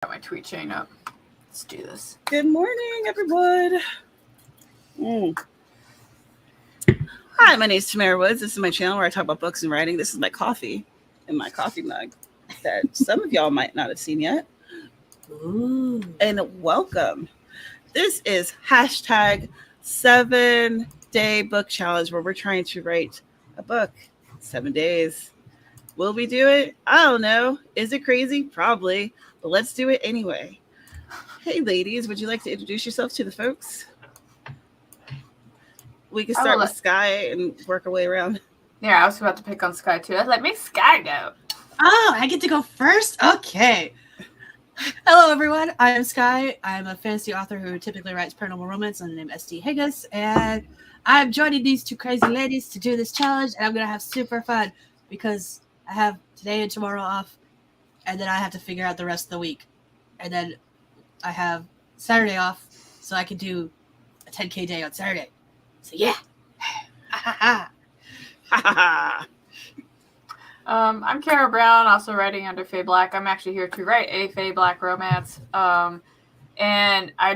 Got my tweet chain up. Let's do this. Good morning, everyone. Hi, my name is Tamara Woods. This is my channel where I talk about books and writing. This is my coffee in my coffee mug that some of y'all might not have seen yet. Ooh. And welcome. This is hashtag 7-day book challenge where we're trying to write a book 7 days. Will we do it? I don't know. Is it crazy? Probably. But let's do it anyway. Hey, ladies, would you like to introduce yourself to the folks? We can start with Sky and work our way around. Yeah, I was about to pick on Sky too. I was like, make Sky go. Oh, I get to go first? Okay. Hello, everyone. I am Sky. I'm a fantasy author who typically writes paranormal romance under the name SD Hegyes, and I'm joining these two crazy ladies to do this challenge, and I'm going to have super fun because I have today and tomorrow off, and then I have to figure out the rest of the week. And then I have Saturday off, so I can do a 10K day on Saturday. So, yeah. I'm Carrow Brown, also writing under Faye Black. I'm actually here to write a Faye Black romance. And I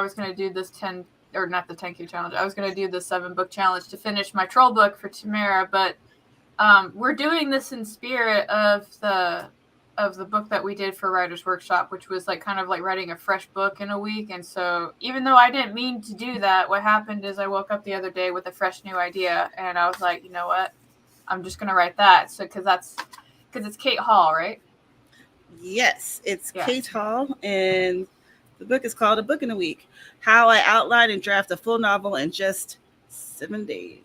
was going to do this 10, or not the 10K challenge. I was going to do the 7-book challenge to finish my troll book for Tamara, but we're doing this in spirit of the book that we did for Writer's Workshop, which was like kind of like writing a fresh book in a week. And so even though I didn't mean to do that, what happened is I woke up the other day with a fresh new idea, and I was like, you know what? I'm just going to write that. So because it's Kate Hall, right? Yes, it's Kate Hall, and the book is called A Book in a Week: How I Outline and Draft a Full Novel in Just 7 Days.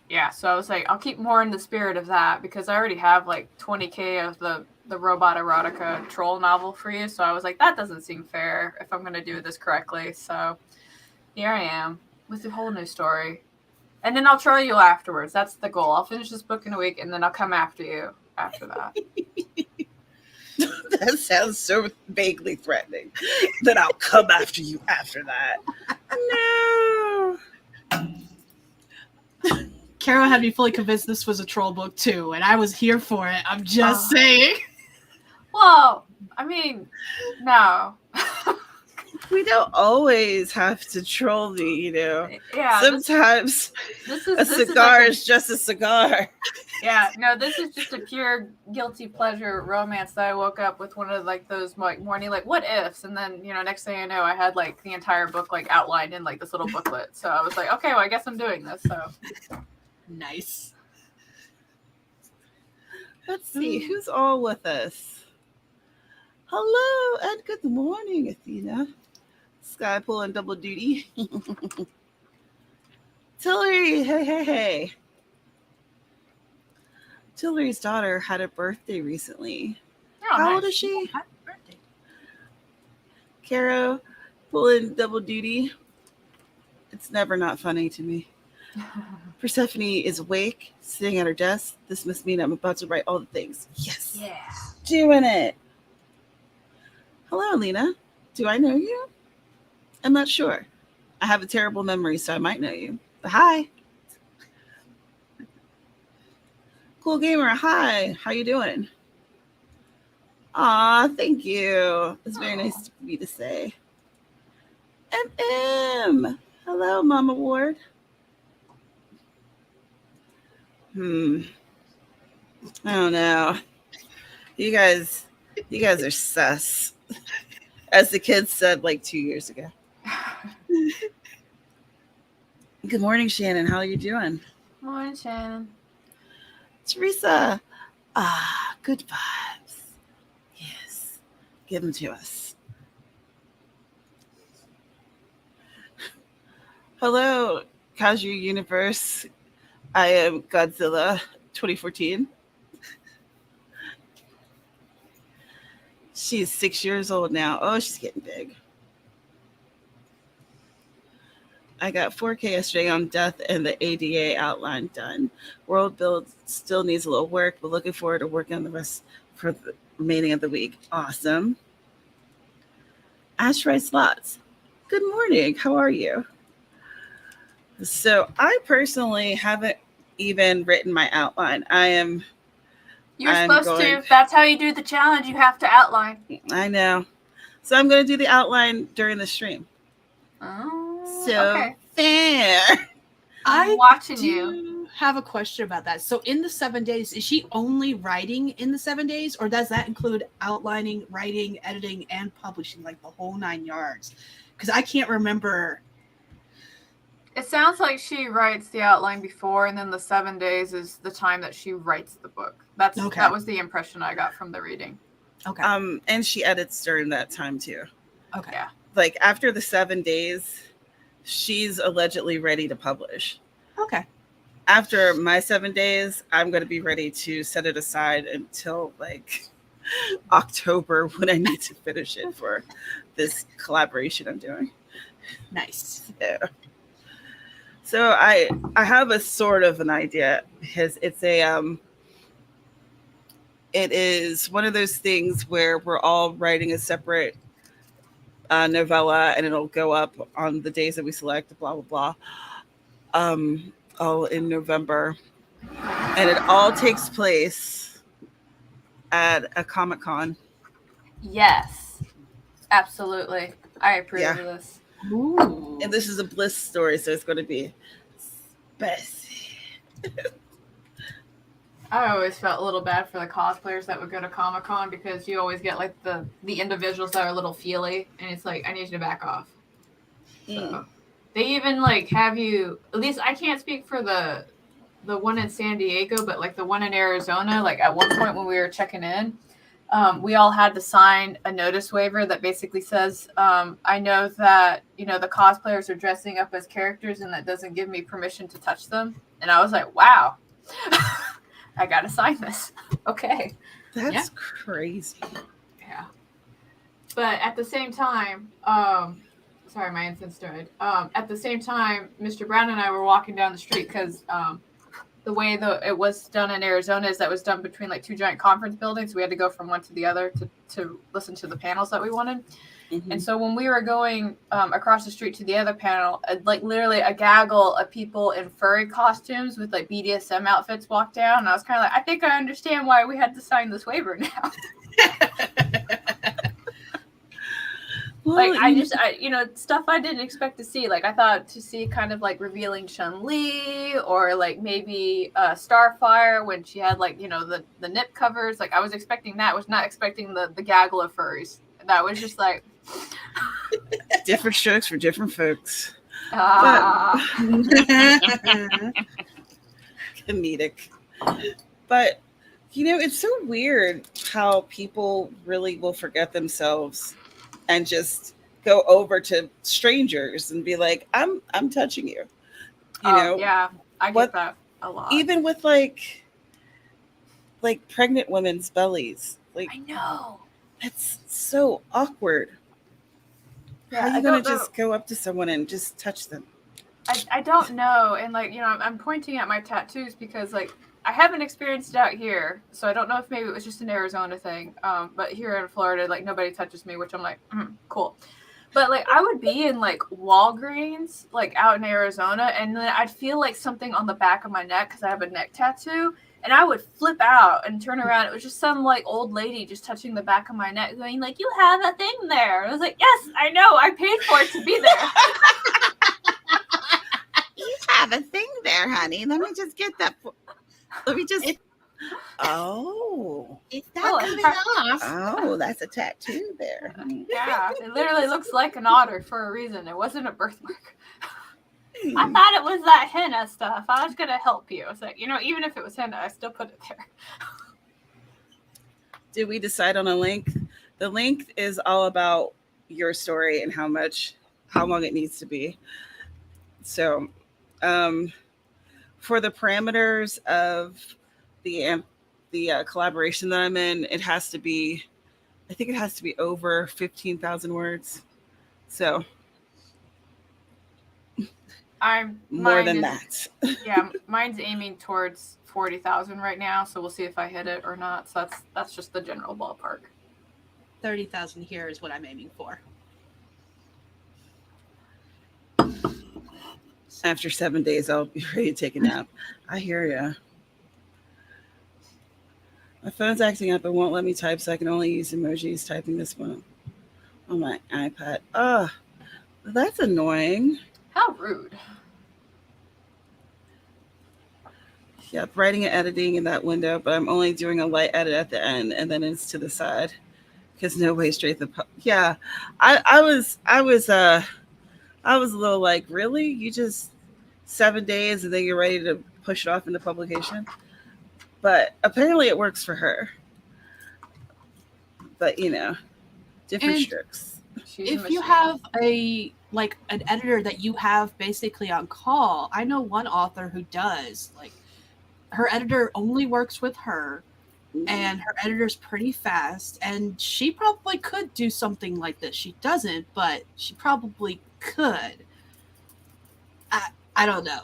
Yeah, so I was like, I'll keep more in the spirit of that because I already have like 20K of the robot erotica troll novel for you. So I was like, that doesn't seem fair if I'm going to do this correctly. So here I am with a whole new story. And then I'll troll you afterwards. That's the goal. I'll finish this book in a week and then I'll come after you after that. That sounds so vaguely threatening that I'll come after you after that. No. Carol had me fully convinced this was a troll book too, and I was here for it. I'm just saying. Well, I mean, no. We don't always have to troll me, you know. Yeah. Sometimes a cigar is just a cigar. Yeah, no, this is just a pure guilty pleasure romance that I woke up with one of like those like morning like what ifs, and then next thing I know I had like the entire book like outlined in like this little booklet. So I was like, okay, well I guess I'm doing this. So nice. Let's see who's all with us. Hello and good morning, Athena. Sky pulling double duty. Tillery, hey. Tillery's daughter had a birthday recently. Oh, How old is she? Happy birthday. Carrow pulling double duty. It's never not funny to me. Persephone is awake, sitting at her desk. This must mean I'm about to write all the things. Yes. Yeah. Doing it. Hello, Alina. Do I know you? I'm not sure. I have a terrible memory, so I might know you. But hi. Cool Gamer, hi. How you doing? Aw, thank you. It's very nice for me to say. MM. Hello, Mama Ward. I don't know. You guys are sus. As the kids said like 2 years ago. Good morning, Shannon. How are you doing? Morning, Shannon. Teresa. Good vibes. Yes. Give them to us. Hello, Kaiju Universe. I am Godzilla 2014. She's 6 years old now. Oh, she's getting big. I got 4K yesterday on Death and the ADA outline done. World build still needs a little work, but looking forward to working on the rest for the remaining of the week. Awesome. Ash Rice Lots. Good morning. How are you? So I personally haven't even written my outline. You're supposed to. That's how you do the challenge. You have to outline. I know. So I'm going to do the outline during the stream. Oh, So okay. fair. I'm watching you. do have a question about that. So in the 7 days, is she only writing in the 7 days, or does that include outlining, writing, editing, and publishing, like the whole 9 yards? Because I can't remember. It sounds like she writes the outline before, and then the 7 days is the time that she writes the book. That was the impression I got from the reading. Okay. And she edits during that time too. Okay. Yeah. Like after the 7 days, she's allegedly ready to publish. Okay. After my 7 days, I'm going to be ready to set it aside until like October when I need to finish it for this collaboration I'm doing. Nice. Yeah. So I have a sort of an idea because it is one of those things where we're all writing a separate novella, and it'll go up on the days that we select, blah, blah, blah, all in November. And it all takes place at a Comic-Con. Yes. Absolutely. I approve of this. Ooh. And this is a Bliss story, so it's going to be spicy. I always felt a little bad for the cosplayers that would go to Comic-Con because you always get like the individuals that are a little feely, and it's like, I need you to back off. So they even like have you, at least I can't speak for the one in San Diego, but like the one in Arizona, like at one point when we were checking in, we all had to sign a notice waiver that basically says, I know that, the cosplayers are dressing up as characters and that doesn't give me permission to touch them. And I was like, wow, I got to sign this. Okay. That's crazy. Yeah. But at the same time, sorry, my incense died. At the same time, Mr. Brown and I were walking down the street because the way it was done in Arizona is that it was done between like two giant conference buildings. We had to go from one to the other to listen to the panels that we wanted. Mm-hmm. And so when we were going across the street to the other panel, like literally a gaggle of people in furry costumes with like BDSM outfits walked down. And I was kind of like, I think I understand why we had to sign this waiver now. Well, like stuff I didn't expect to see. Like I thought to see kind of like revealing Chun-Li or like maybe Starfire when she had like, the nip covers. Like I was expecting that. I was not expecting the gaggle of furries. That was just like different strokes for different folks. Comedic. But it's so weird how people really will forget themselves and just go over to strangers and be like, I'm touching you. Yeah, I get that a lot. Even with like pregnant women's bellies. Like I know. That's so awkward. Yeah, how are you going to just go up to someone and just touch them? I don't know. And like, I'm pointing at my tattoos because like I haven't experienced it out here. So I don't know if maybe it was just an Arizona thing. But here in Florida, like nobody touches me, which I'm like, cool. But like I would be in like Walgreens, like out in Arizona, and then I'd feel like something on the back of my neck because I have a neck tattoo. And I would flip out and turn around. It was just some like old lady just touching the back of my neck going like, you have a thing there. And I was like, yes, I know. I paid for it to be there. You have a thing there, honey. Let me just get that. Oh. Is that coming off? Oh, that's a tattoo there. Yeah. It literally looks like an otter for a reason. It wasn't a birthmark. I thought it was that henna stuff. I was going to help you. It's like, even if it was henna, I still put it there. Did we decide on a length? The length is all about your story and how long it needs to be. So, for the parameters of the collaboration that I'm in, I think it has to be over 15,000 words. So, more than that. Yeah, mine's aiming towards 40,000 right now, so we'll see if I hit it or not. So that's just the general ballpark. 30,000 here is what I'm aiming for. After 7 days, I'll be ready to take a nap. I hear ya. My phone's acting up. It won't let me type, so I can only use emojis typing this one. on my iPad. Oh, that's annoying. How rude. Yep, writing and editing in that window, but I'm only doing a light edit at the end, and then it's to the side because no way straight the. Yeah, I was a little like, really? You just 7 days and then you're ready to push it off into publication? But apparently it works for her. But different And strokes. She's a if you machine. have an editor that you have basically on call, I know one author who does. Like, her editor only works with her, and her editor's pretty fast, and she probably could do something like this. She doesn't, but she probably could. I don't know.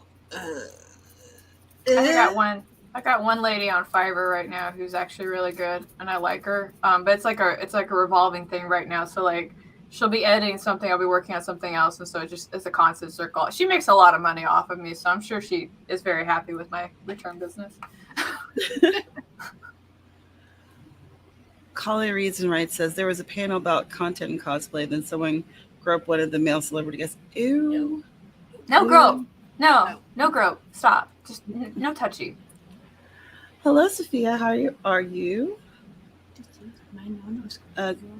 I got one lady on Fiverr right now who's actually really good, and I like her. But it's like a revolving thing right now. So like, she'll be editing something, I'll be working on something else, and so it's a constant circle. She makes a lot of money off of me, so I'm sure she is very happy with my return business. Collie Reads and Writes says there was a panel about content and cosplay. Then someone groped one of the male celebrities. Ew. No grope. No grope. Stop. Just no touchy. Hello, Sophia. How are you?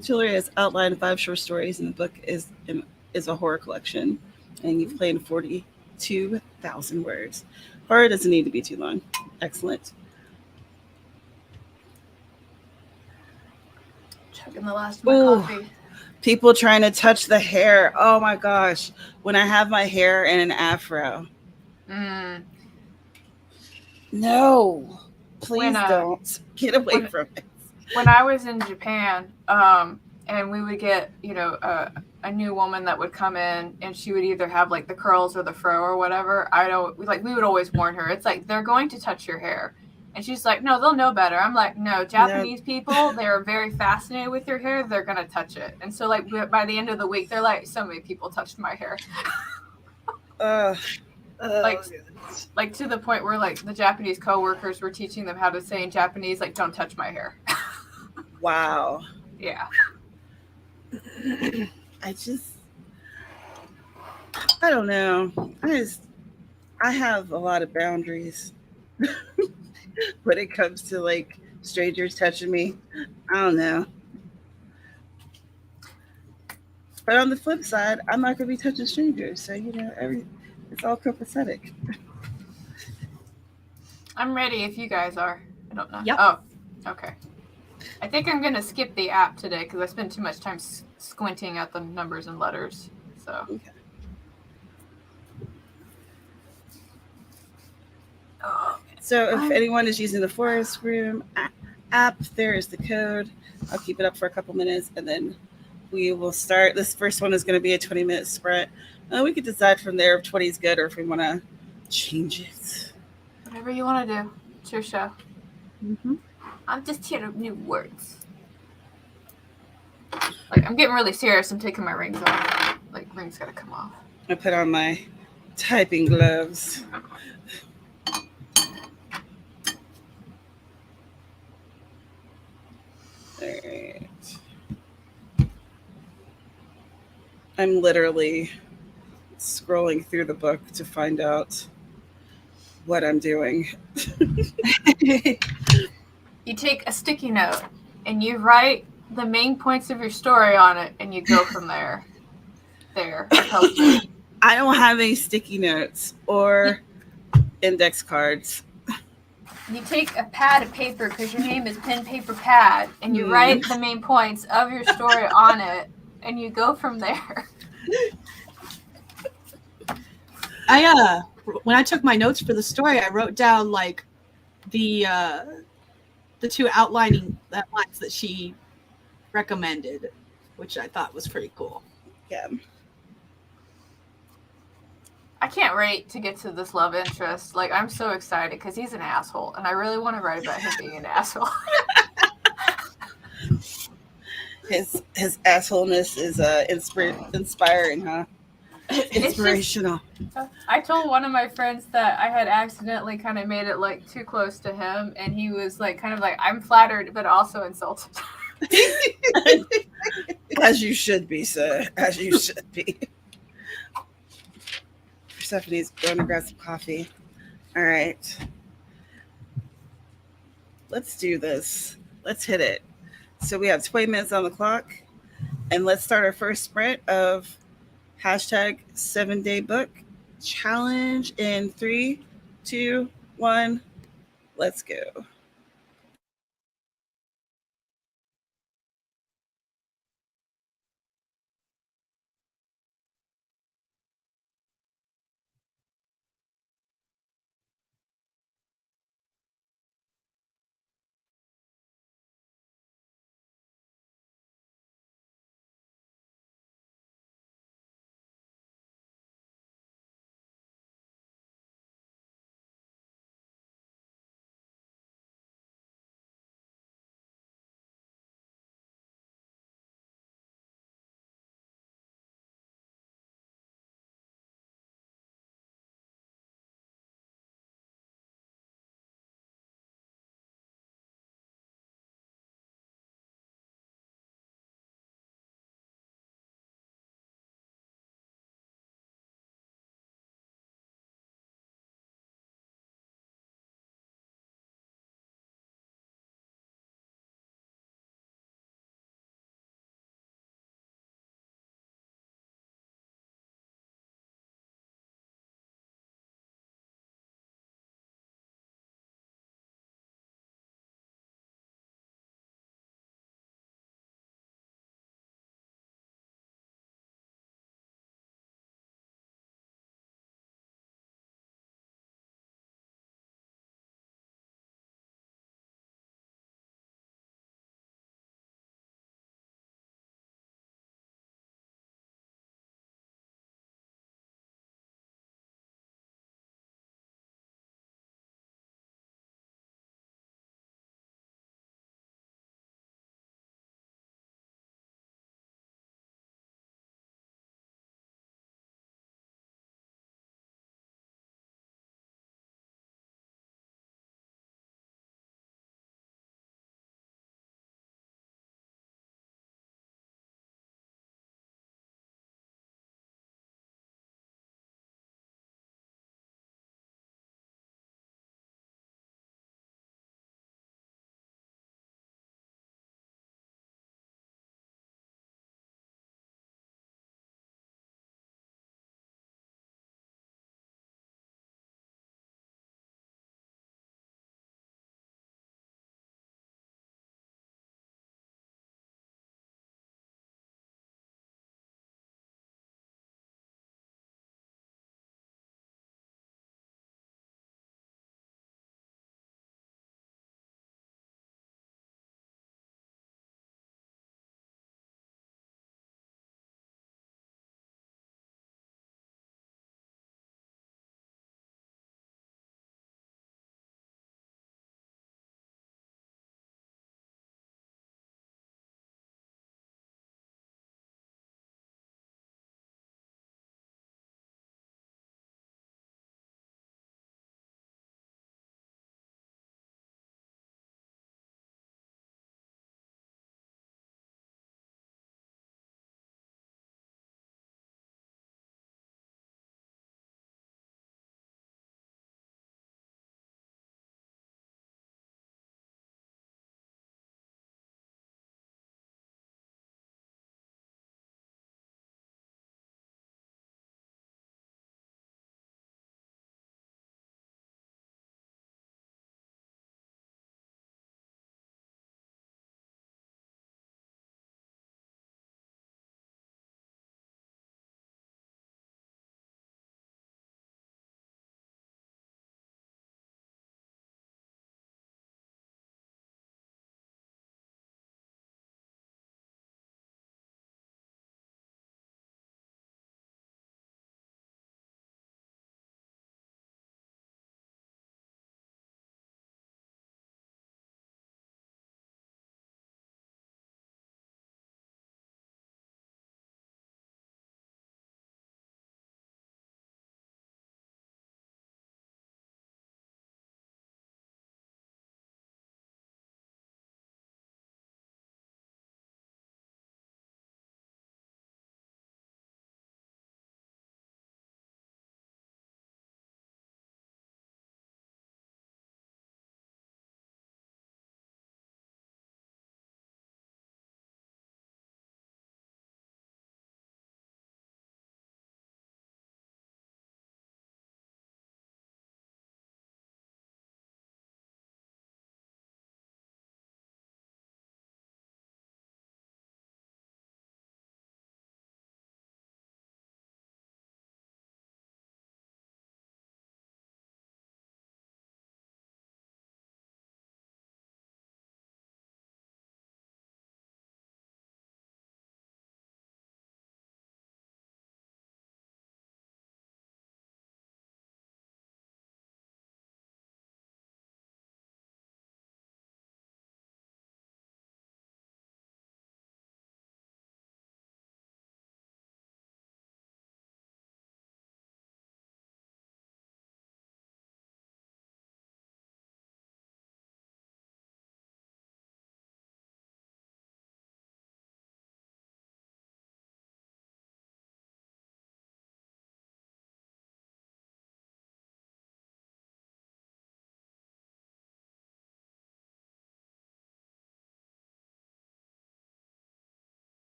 Julia has outlined 5 short stories, and the book is a horror collection, and you've played 42,000 words. Horror doesn't need to be too long. Excellent. Chugging the last of my coffee. People trying to touch the hair. Oh my gosh. When I have my hair in an afro. No. Please don't. Get away from it. When I was in Japan, and we would get, a new woman that would come in, and she would either have like the curls or the fro or whatever. We would always warn her. It's like, they're going to touch your hair. And she's like, no, they'll know better. I'm like, no, Japanese people, they're very fascinated with your hair. They're going to touch it. And so like by the end of the week, they're like, so many people touched my hair. Like to the point where like the Japanese coworkers were teaching them how to say in Japanese, like, don't touch my hair. Wow. Yeah. I don't know. I have a lot of boundaries when it comes to like strangers touching me. I don't know. But on the flip side, I'm not going to be touching strangers. So, it's all copacetic. I'm ready if you guys are. I don't know. Yep. Oh, okay. I think I'm going to skip the app today because I spent too much time squinting at the numbers and letters. So. Okay. So if anyone is using the Forest Room app, there is the code. I'll keep it up for a couple minutes, and then we will start. This first one is going to be a 20-minute sprint. We could decide from there if 20 is good or if we want to change it. Whatever you want to do. It's your show. Mm-hmm. I'm just here to new words. Like, I'm getting really serious. I'm taking my rings off. Like, rings got to come off. I put on my typing gloves. All right. I'm literally scrolling through the book to find out what I'm doing. You take a sticky note and you write the main points of your story on it, and you go from there. There. I don't have any sticky notes or index cards. You take a pad of paper because your name is Pen Paper Pad, and you write the main points of your story on it, and you go from there. When I took my notes for the story, I wrote down like the 2 outlining lines that she recommended, which I thought was pretty cool. Yeah. I can't wait to get to this love interest. Like, I'm so excited because he's an asshole, and I really want to write about him being an asshole. His assholeness is inspiring, huh? Inspirational. I told one of my friends that I had accidentally kind of made it like too close to him, and he was like, kind of like, I'm flattered but also insulted. As you should be, sir. As you should be. Persephone's going to grab some coffee. All right. Let's do this. Let's hit it. So we have 20 minutes on the clock. And let's start our first sprint of hashtag 7-day book challenge in 3, 2, 1. Let's go.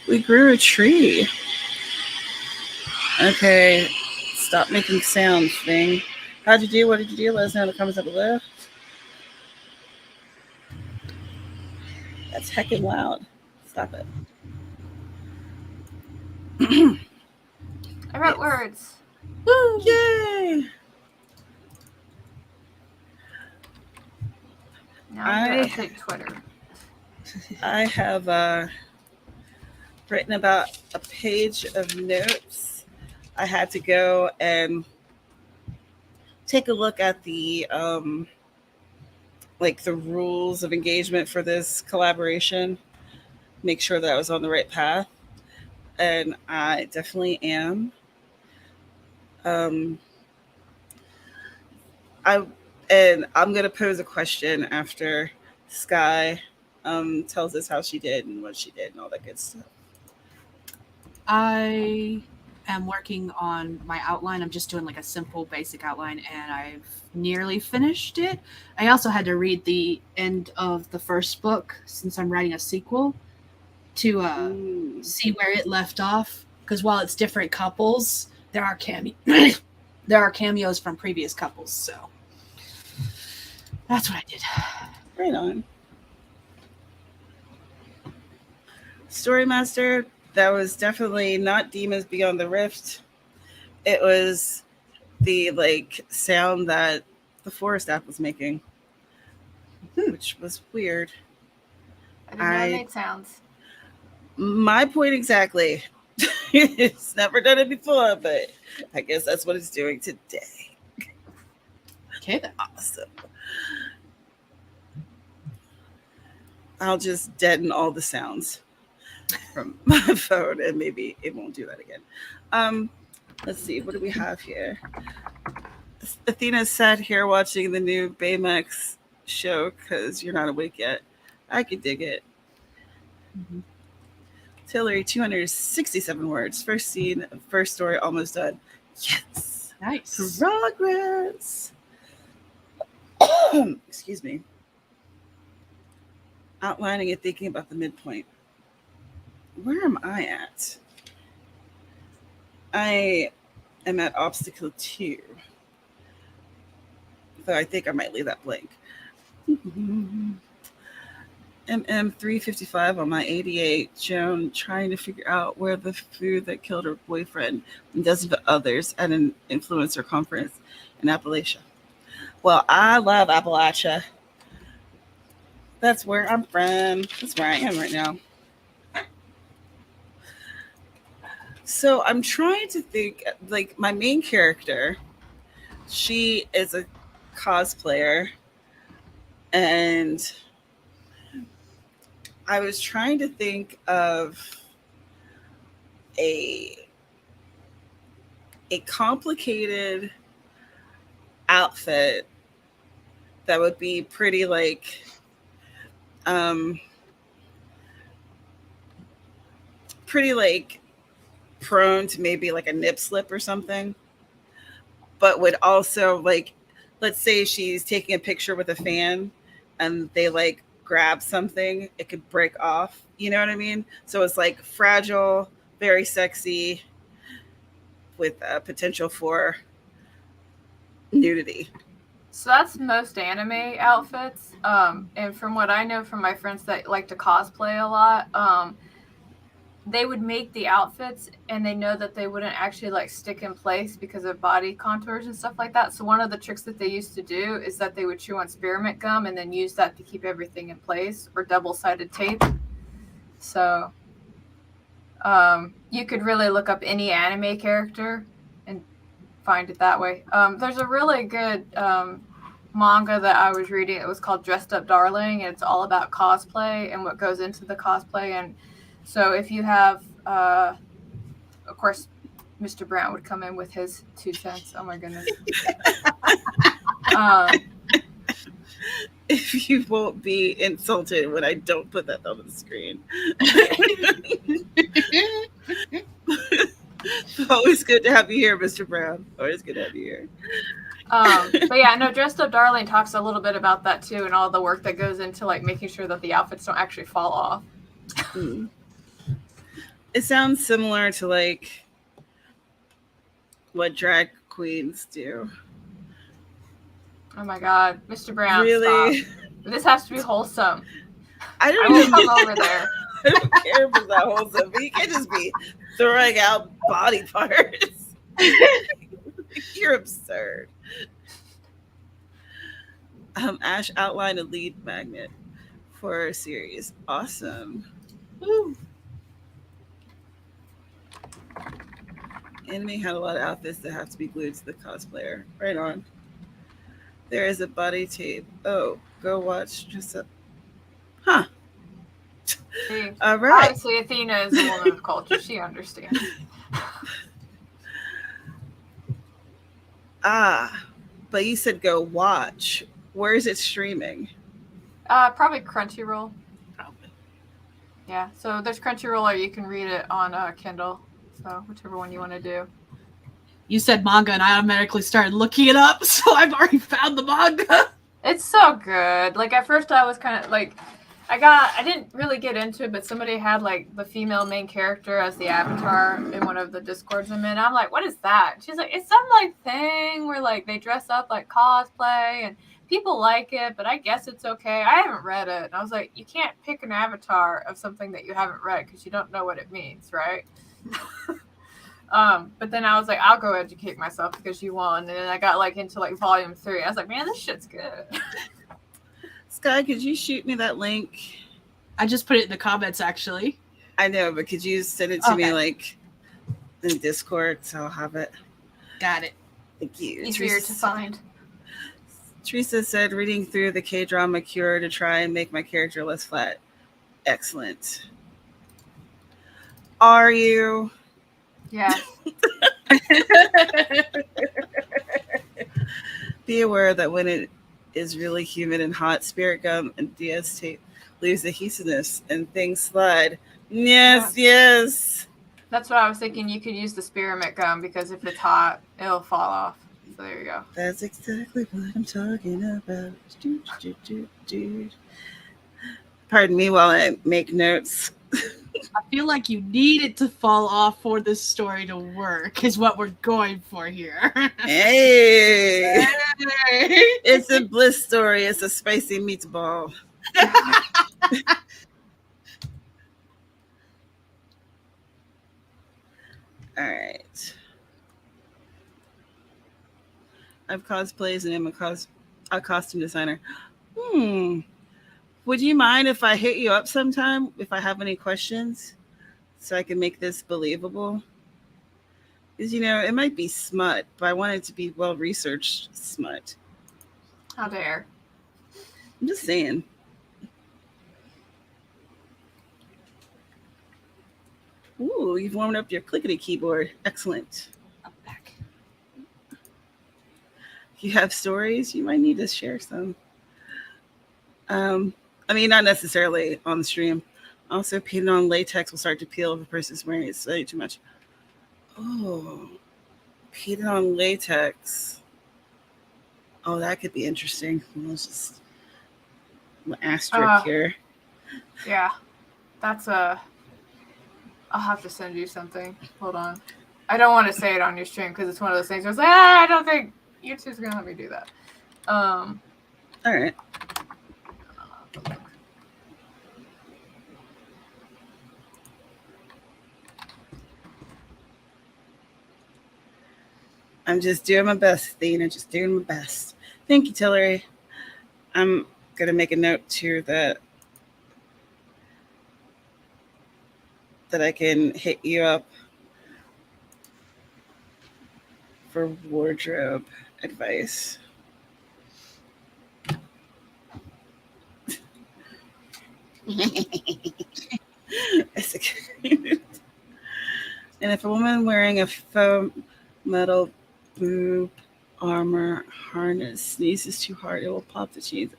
We grew a tree. Okay, stop making sounds, thing. How'd you do? What did you do? Let us know in the comments up below. That's heckin' loud. Stop it. I wrote words. Woo! Yay! Now I'm going to update Twitter. I have written about a page of notes. I had to go and take a look at the the rules of engagement for this collaboration, make sure that I was on the right path, and I definitely am. I'm gonna pose a question after Sky tells us how she did and what she did and all that good stuff. I am working on my outline. I'm just doing like a simple basic outline, and I've nearly finished it. I also had to read the end of the first book since I'm writing a sequel to see where it left off, because while it's different couples, there are cameos from previous couples, so that's what I did. Right on. Story Master, that was definitely not Demons Beyond the Rift. It was the sound that the forest app was making, which was weird. I didn't know it made sounds. My point exactly. It's never done it before, but I guess that's what it's doing today. Okay, then. Awesome. I'll just deaden all the sounds from my phone, and maybe it won't do that again. Let's see, what do we have here? Athena sat here watching the new Baymax show because you're not awake yet. I could dig it. Mm-hmm. Tillery, 267 words. First scene, first story, almost done. Yes. Nice. Progress. Excuse me. Outlining and thinking about the midpoint. Where am I at? I am at obstacle 2. Though I think I might leave that blank. MM355 on my 88. Joan trying to figure out where the food that killed her boyfriend and dozens of others at an influencer conference in Appalachia. Well, I love Appalachia. That's where I'm from. That's where I am right now. So I'm trying to think, my main character, she is a cosplayer, and I was trying to think of a complicated outfit that would be pretty prone to maybe a nip slip or something, but would also let's say she's taking a picture with a fan and they grab something, it could break off, you know what I mean? So it's fragile, very sexy, with potential for nudity. So that's most anime outfits, and from what I know from my friends that like to cosplay a lot, they would make the outfits and they know that they wouldn't actually stick in place because of body contours and stuff like that. So one of the tricks that they used to do is that they would chew on spearmint gum and then use that to keep everything in place, or double-sided tape. So you could really look up any anime character and find it that way. There's a really good manga that I was reading. It was called Dressed Up Darling, and it's all about cosplay and what goes into the cosplay. And so if you have, of course, Mr. Brown would come in with his 2 cents. Oh my goodness. If you won't be insulted when I don't put that on the screen. Always good to have you here, Mr. Brown. Always good to have you here. But yeah, no, Dressed Up Darling talks a little bit about that too, and all the work that goes into making sure that the outfits don't actually fall off. It sounds similar to like what drag queens do. Oh my God, Mr. Brown, Really? stop. This has to be wholesome. I I don't will even come over there. I don't care if it's that wholesome, but you can't just be throwing out body parts. You're absurd. Ash outlined a lead magnet for our series. Awesome. Woo. Anime had a lot of outfits that have to be glued to the cosplayer. Right on. There is a body tape. Oh, go watch just a. Huh. See, All right. obviously, Athena is a woman of culture. She understands. But you said go watch. Where is it streaming? Probably Crunchyroll. Probably. Yeah, so there's Crunchyroll, or you can read it on Kindle. So whichever one you want to do. You said manga, and I automatically started looking it up, so I've already found the manga. It's so good. Like at first, I was kind of like, I didn't really get into it, but somebody had like the female main character as the avatar in one of the Discords I'm in. I'm like, what is that? She's like, it's some like thing where like they dress up like cosplay and people like it, but I guess it's okay. I haven't read it. And I was like, you can't pick an avatar of something that you haven't read because you don't know what it means, right? But then I was like, I'll go educate myself because you won. And then I got like into like volume 3. I was like, man, this shit's good. Sky, could you shoot me that link? I just put it in the comments, actually. I know, but could you send it to me Okay. like in Discord so I'll have it? Got it. Thank you. Easier to find. Teresa said, reading through the K-drama Cure to try and make my character less flat. Excellent. Are you? Yeah. Be aware that when it is really humid and hot, spirit gum and DS tape lose adhesiveness and things slide. Yes, yes. That's what I was thinking. You could use the spearmint gum because if it's hot, it'll fall off. So there you go. That's exactly what I'm talking about. Pardon me while I make notes. I feel like you need it to fall off for this story to work, is what we're going for here. Hey! It's a bliss story. It's a spicy meatball. All right. I've cosplays and I'm a costume designer. Would you mind if I hit you up sometime if I have any questions so I can make this believable? Because, you know, it might be smut, but I want it to be well-researched smut. How dare. I'm just saying. Ooh, you've warmed up your clickety keyboard. Excellent. I'm back. If you have stories, you might need to share some. I mean, not necessarily on the stream. Also, painted on latex will start to peel if a person's wearing it slightly too much. Oh, painted on latex. Oh, that could be interesting. Let's just an asterisk here. Yeah. That's a... I'll have to send you something. Hold on. I don't want to say it on your stream because it's one of those things where it's like, I don't think YouTube's going to let me do that. All right. I'm just doing my best, Athena. Just doing my best. Thank you, Tillery. I'm going to make a note too that I can hit you up for wardrobe advice. And if a woman wearing a foam metal boob armor harness sneezes too hard, it will pop the chains.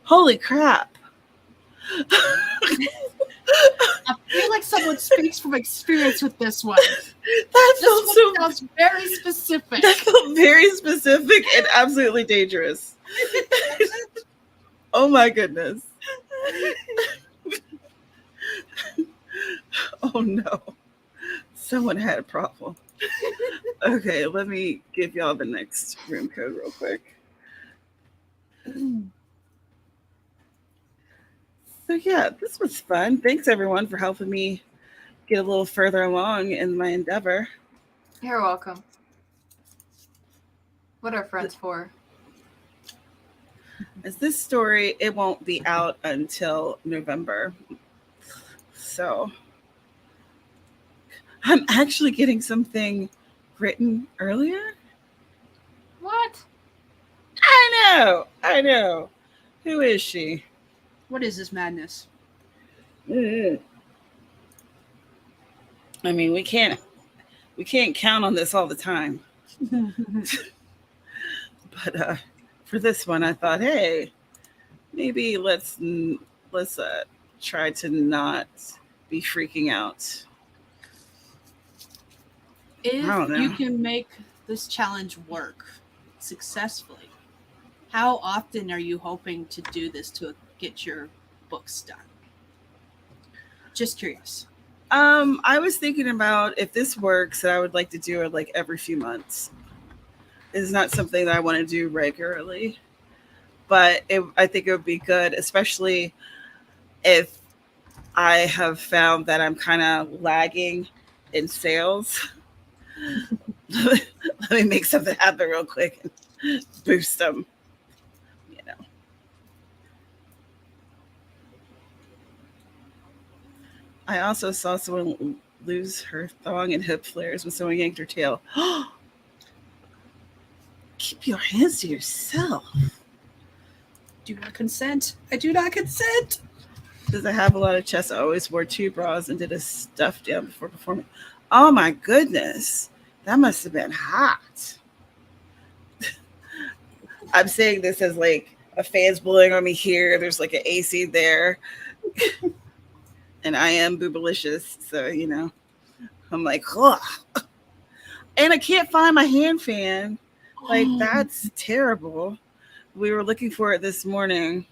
Holy crap! I feel like someone speaks from experience with this one. That sounds very specific. That felt very specific and absolutely dangerous. Oh my goodness. Oh no. Someone had a problem. Okay, let me give y'all the next room code real quick. So yeah, this was fun. Thanks everyone for helping me get a little further along in my endeavor. You're welcome. What are friends for? As this story, it won't be out until November. So I'm actually getting something written earlier. What? I know. Who is she? What is this madness? I mean, we can't count on this all the time. But for this one, I thought, hey, maybe let's try to not be freaking out. If I don't know. you can make this challenge work successfully, how often are you hoping to do this to get your books done? Just curious. I was thinking about if this works, I would like to do it like every few months. It's not something that I want to do regularly, but I think it would be good, especially if I have found that I'm kind of lagging in sales. Let me make something happen real quick and boost them. You know. I also saw someone lose her thong and hip flares when someone yanked her tail. Keep your hands to yourself. Do not consent. I do not consent. Does I have a lot of chest? I always wore 2 bras and did a stuff down before performing. Oh my goodness. That must have been hot. I'm saying this as like a fan's blowing on me here. There's like an AC there. And I am boobalicious. So, you know, I'm like, ugh. And I can't find my hand fan. Like, that's terrible. We were looking for it this morning.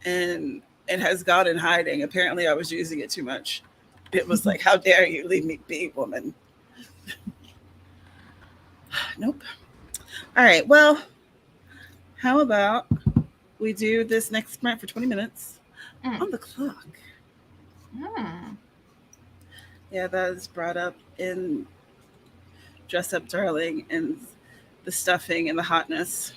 And it has gone in hiding. Apparently, I was using it too much. It was like, how dare you leave me be, woman? Nope. All right. Well, how about we do this next sprint for 20 minutes on the clock? Yeah, that is brought up in Dress Up Darling and the stuffing and the hotness.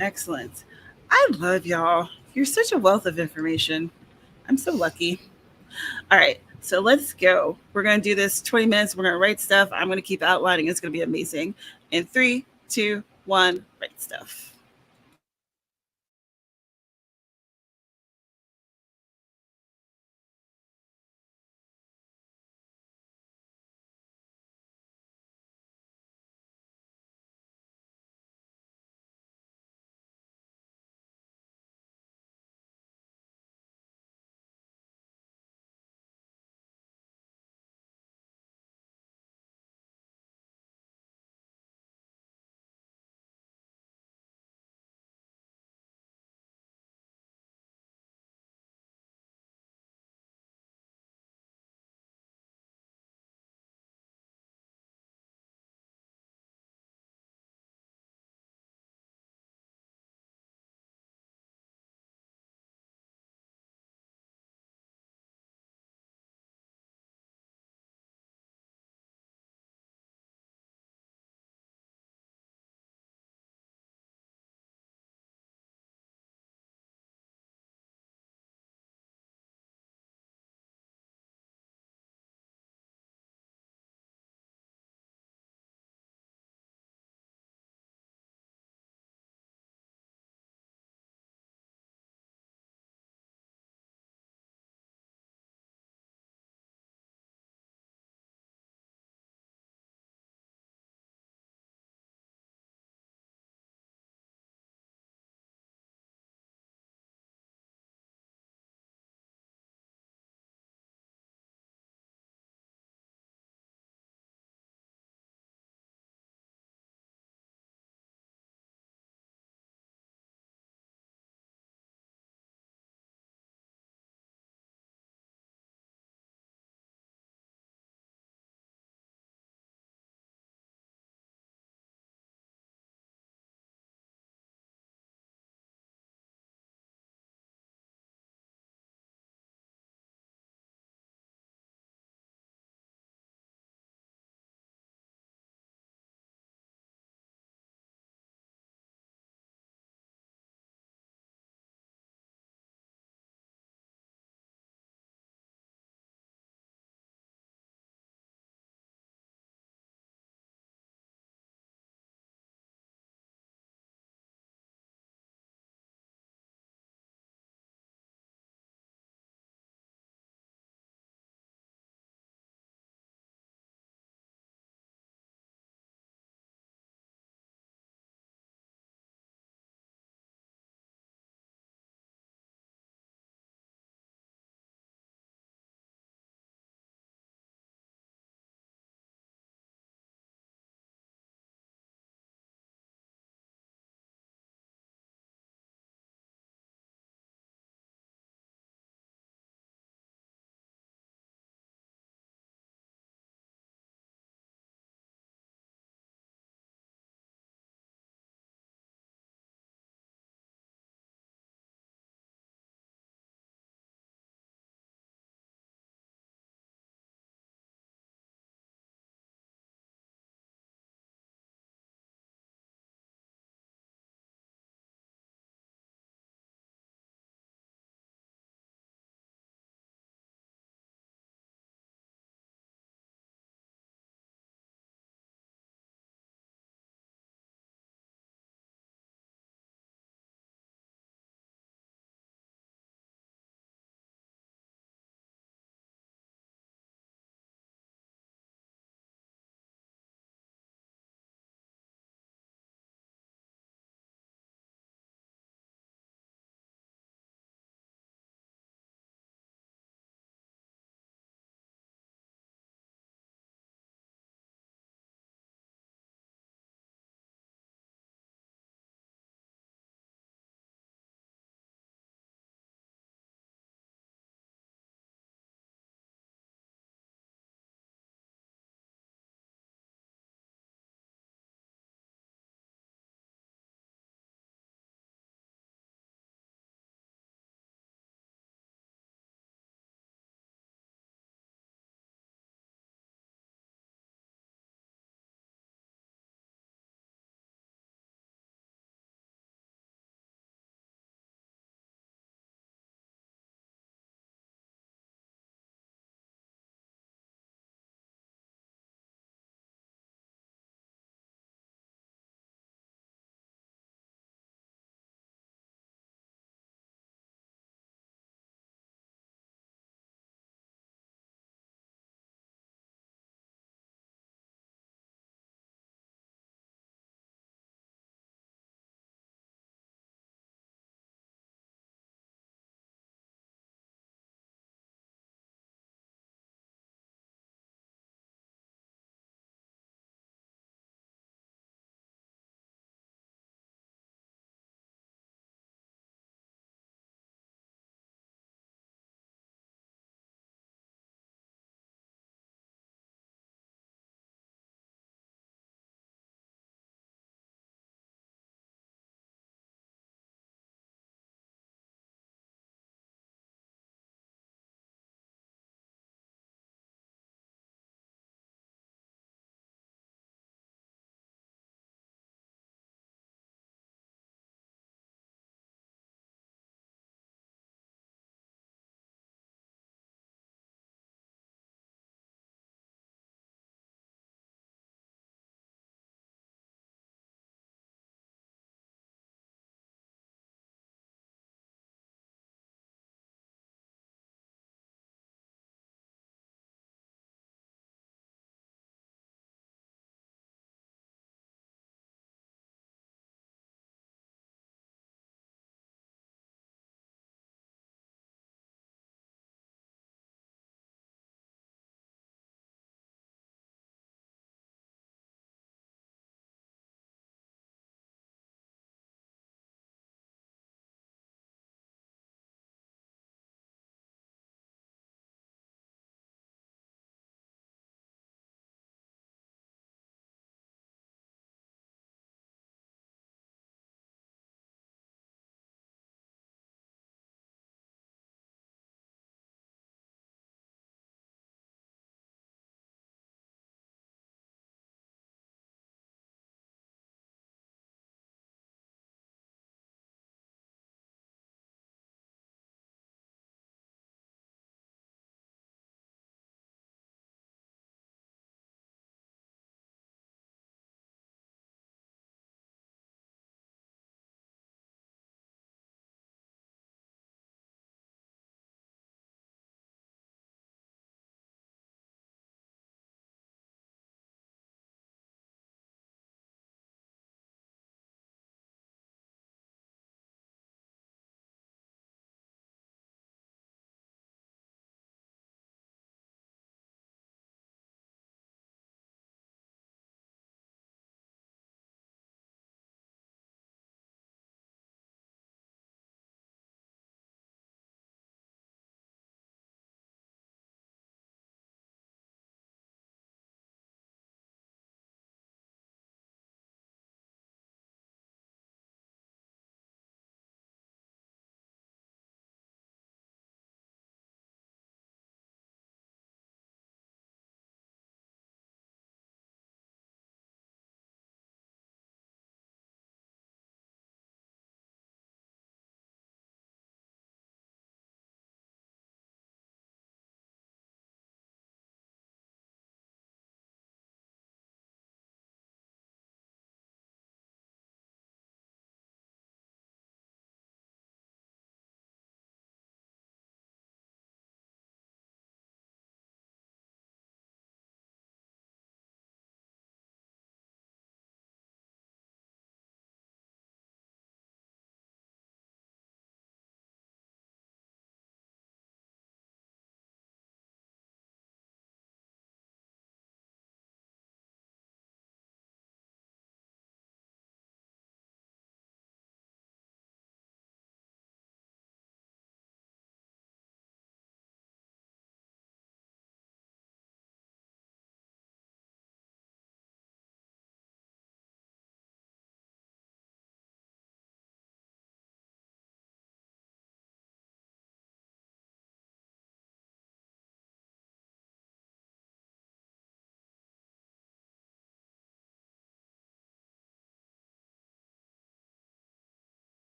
Excellent. I love y'all. You're such a wealth of information. I'm so lucky. All right. So let's go. We're going to do this 20 minutes. We're going to write stuff. I'm going to keep outlining. It's going to be amazing. In 3, 2, 1, write stuff.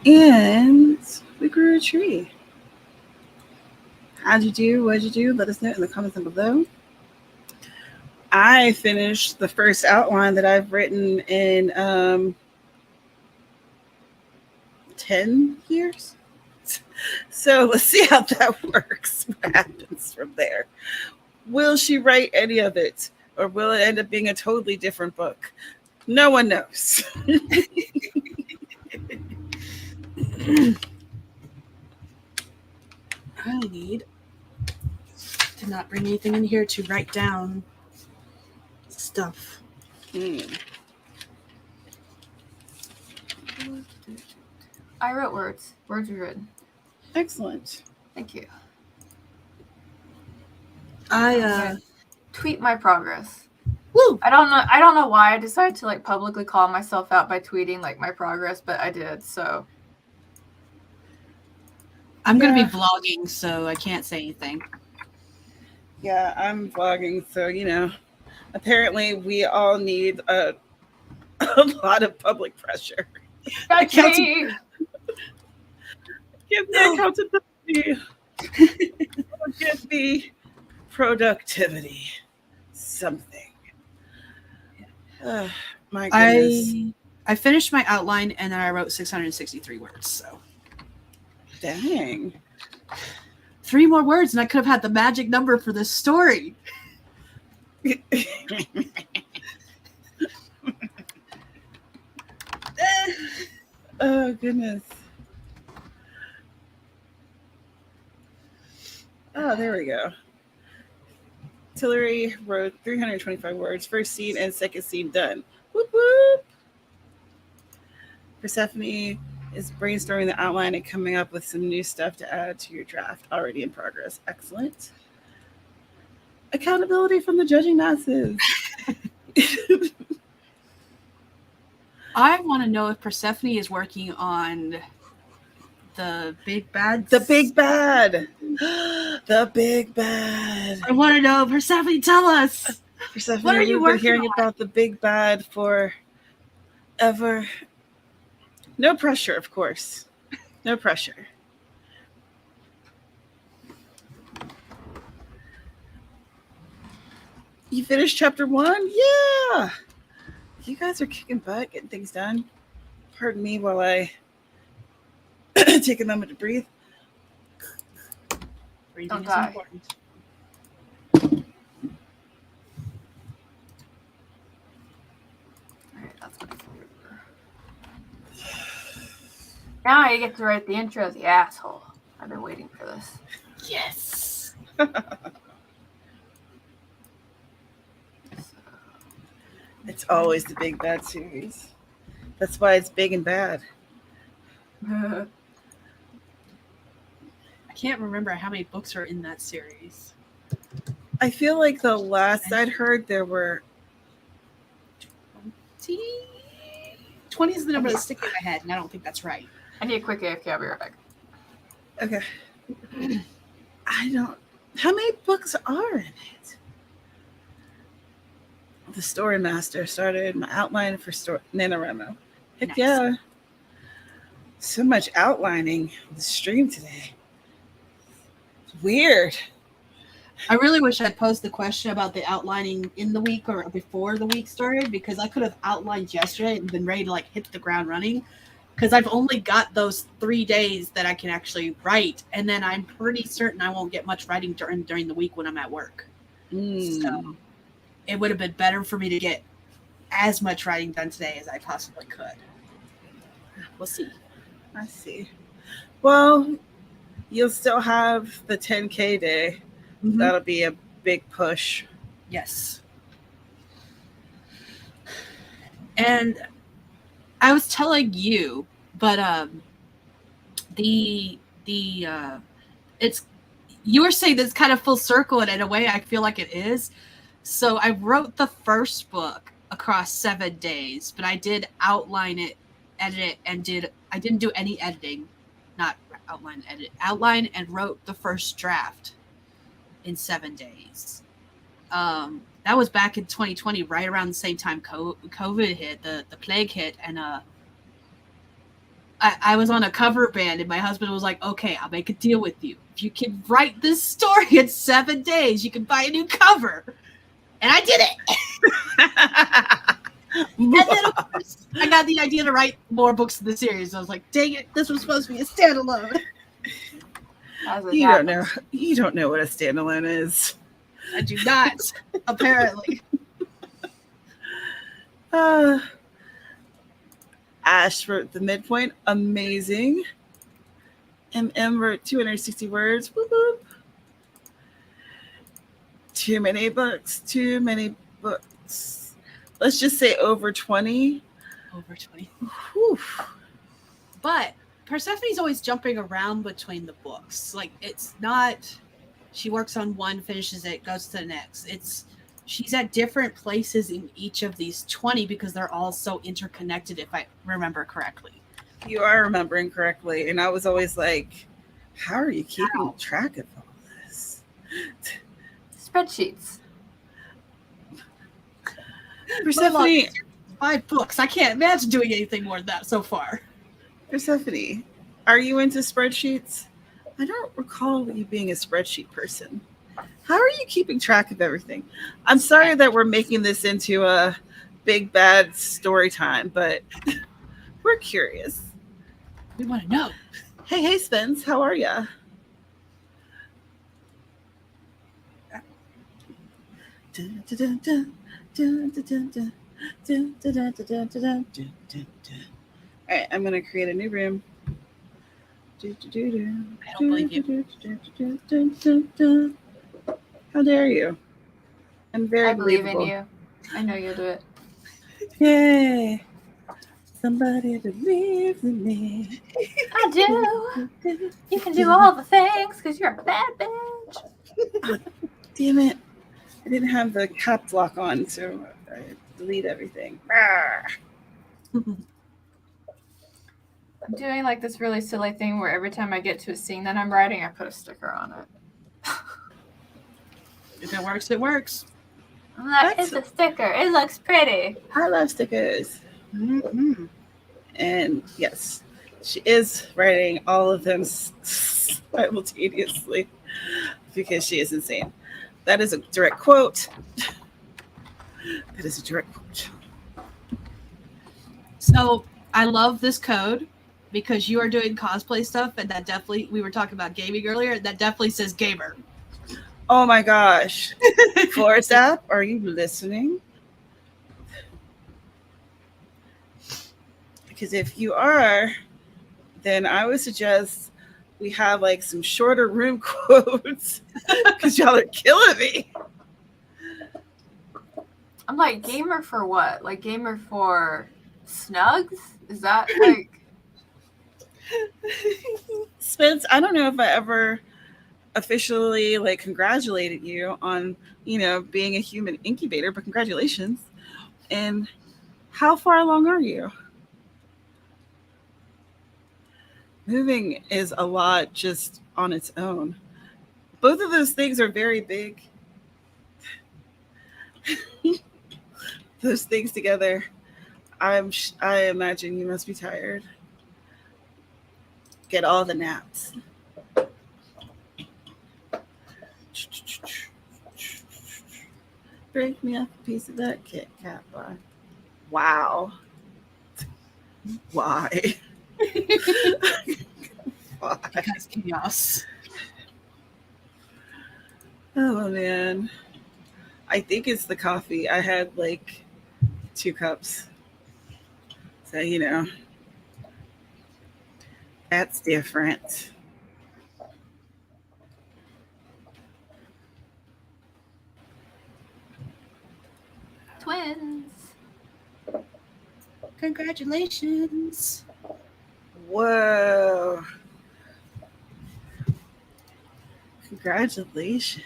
And we grew a tree. How'd you do? What'd you do? Let us know in the comments down below. I finished the first outline that I've written in 10 years. So let's see how that works. What happens from there? Will she write any of it? Or will it end up being a totally different book? No one knows. I need to not bring anything in here to write down stuff. I wrote words. Words were written. Excellent. Thank you. I Tweet my progress. woo! I don't know why I decided to like publicly call myself out by tweeting like my progress, but I did. So I'm gonna be vlogging, so I can't say anything. Yeah, I'm vlogging, so apparently we all need a lot of public pressure. that's me. Give me accountability. Give me productivity. Something. My goodness. I finished my outline and then I wrote 663 words. So Dang. 3 more words and I could have had the magic number for this story. Oh, goodness. Oh, there we go. Tillery wrote 325 words. First scene and second scene done. Whoop, whoop. Persephone is brainstorming the outline and coming up with some new stuff to add to your draft. Already in progress. Excellent. Accountability from the judging masses. I want to know if Persephone is working on the big bad. The big bad. The big bad. I want to know, Persephone, tell us. Persephone, What are you we've been working hearing on? about the big bad forever. No pressure, of course. No pressure. You finished chapter 1? Yeah. You guys are kicking butt, getting things done. Pardon me while I take a moment to breathe. Breathing Don't is die. important. Alright, that's what it's for. Now I get to write the intro, the asshole. I've been waiting for this. Yes. It's always the big bad series. That's why it's big and bad. I can't remember how many books are in that series. I feel like the last I'd heard there were 20 is the number that's sticking in my head, and I don't think that's right. I need a quick AFK. I'll be right back. okay. How many books are in it? The Story Master started my outline for NaNoWriMo. Heck Nice. yeah. So much outlining on the stream today. It's weird. I really wish I'd posed the question about the outlining in the week or before the week started, because I could have outlined yesterday and been ready to like hit the ground running, because I've only got those 3 days that I can actually write, and then I'm pretty certain I won't get much writing during the week when I'm at work. So it would have been better for me to get as much writing done today as I possibly could. We'll see. I see. Well, you'll still have the 10K day. Mhm. That'll be a big push. Yes. And I was telling you, but it's, you were saying that's kind of full circle, and in a way I feel like it is. So I wrote the first book across 7 days, but I did outline it, edit it, and I didn't do any editing. Not outline and wrote the first draft in 7 days. That was back in 2020, right around the same time COVID hit, the plague hit, and I I was on a cover band, and my husband was like, "Okay, I'll make a deal with you. If you can write this story in 7 days, you can buy a new cover." And I did it. And then, of course, I got the idea to write more books in the series. I was like, "Dang it! This was supposed to be a standalone." You don't know what a standalone is. I do not, apparently. Ash wrote the midpoint. Amazing. MM wrote 260 words. Whoop, whoop. Too many books. Let's just say over 20. Over 20. Whew. But Persephone's always jumping around between the books. Like, it's not, she works on one, finishes it, goes to the next. She's at different places in each of these 20 because they're all so interconnected, if I remember correctly. You are remembering correctly. And I was always like, how are you keeping track of all this? Spreadsheets. Persephone. 5 books. I can't imagine doing anything more than that so far. Persephone, are you into spreadsheets? I don't recall you being a spreadsheet person. How are you keeping track of everything? I'm sorry that we're making this into a big bad story time, but we're curious. We want to know. Hey, Spence, how are ya? All right, I'm going to create a new room. I don't believe you. How dare you? I'm very I believe believable. in you. I know you'll do it. Yay. Somebody believes in me. I do. You can do all the things because you're a bad bitch. Damn it. I didn't have the caps lock on, so I delete everything. I'm doing like this really silly thing where every time I get to a scene that I'm writing, I put a sticker on it. If it works, it works. I'm like, it's a sticker. It looks pretty. I love stickers. Mm-hmm. And yes, she is writing all of them simultaneously because she is insane. That is a direct quote. That is a direct quote. So I love this code because you are doing cosplay stuff, and that definitely, we were talking about gaming earlier, that definitely says gamer. Oh my gosh. Force app, are you listening? Because if you are, then I would suggest we have like some shorter room quotes because y'all are killing me. I'm like, gamer for what? Like, gamer for snugs? Is that like... Spence, I don't know if I ever officially like congratulated you on, being a human incubator, but congratulations. And how far along are you? Moving is a lot just on its own. Both of those things are very big. Those things together, I imagine you must be tired. Get all the naps. Break me up a piece of that Kit Kat bar. Wow. Why? Why? Because chaos. Oh man. I think it's the coffee. I had like 2 cups. So, that's different. Twins. Congratulations. Whoa. Congratulations.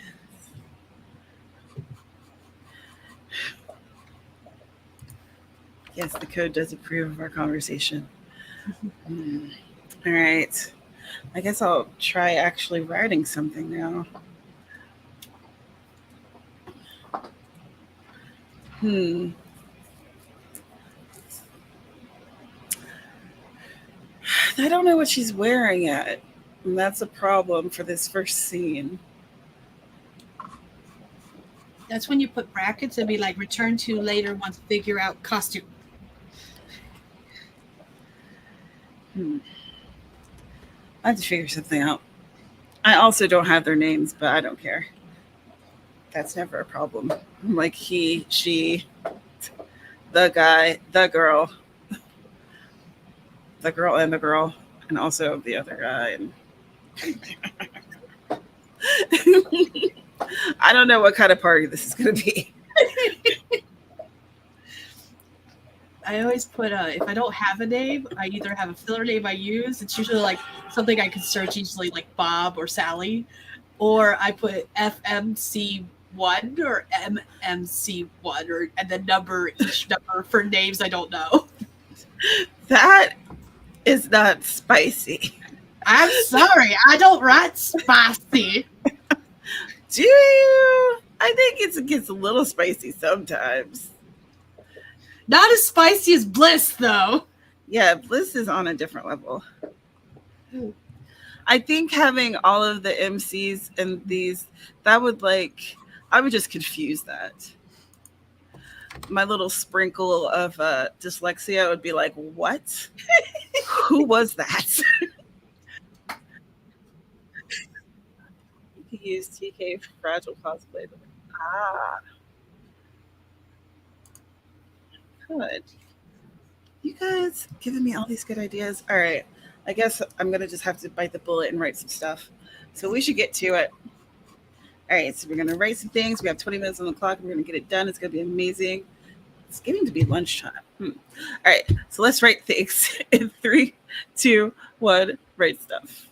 Yes, the code does approve of our conversation. All right. I guess I'll try actually writing something now. I don't know what she's wearing yet. And that's a problem for this first scene. That's when you put brackets and be like, return to later once figure out costume. I have to figure something out. I also don't have their names, but I don't care. That's never a problem. I'm like he, she, the guy, the girl and the girl, and also the other guy. And I don't know what kind of party this is going to be. I always put if I don't have a name, I either have a filler name I use. It's usually like something I can search easily, like Bob or Sally, or I put FMC1 or MMC1, or and then each number for names I don't know. That is not spicy. I'm sorry, I don't write spicy. Do you? I think it gets a little spicy sometimes. Not as spicy as Bliss, though. Yeah, Bliss is on a different level. I think having all of the MCs and these, that would I would just confuse that. My little sprinkle of dyslexia would be like, what? Who was that? You can use TK for fragile cosplay. Ah, good. You guys giving me all these good ideas. All right. I guess I'm going to just have to bite the bullet and write some stuff. So we should get to it. All right. So we're going to write some things. We have 20 minutes on the clock. We're going to get it done. It's going to be amazing. It's getting to be lunchtime. All right. So let's write things in 3, 2, 1. Write stuff.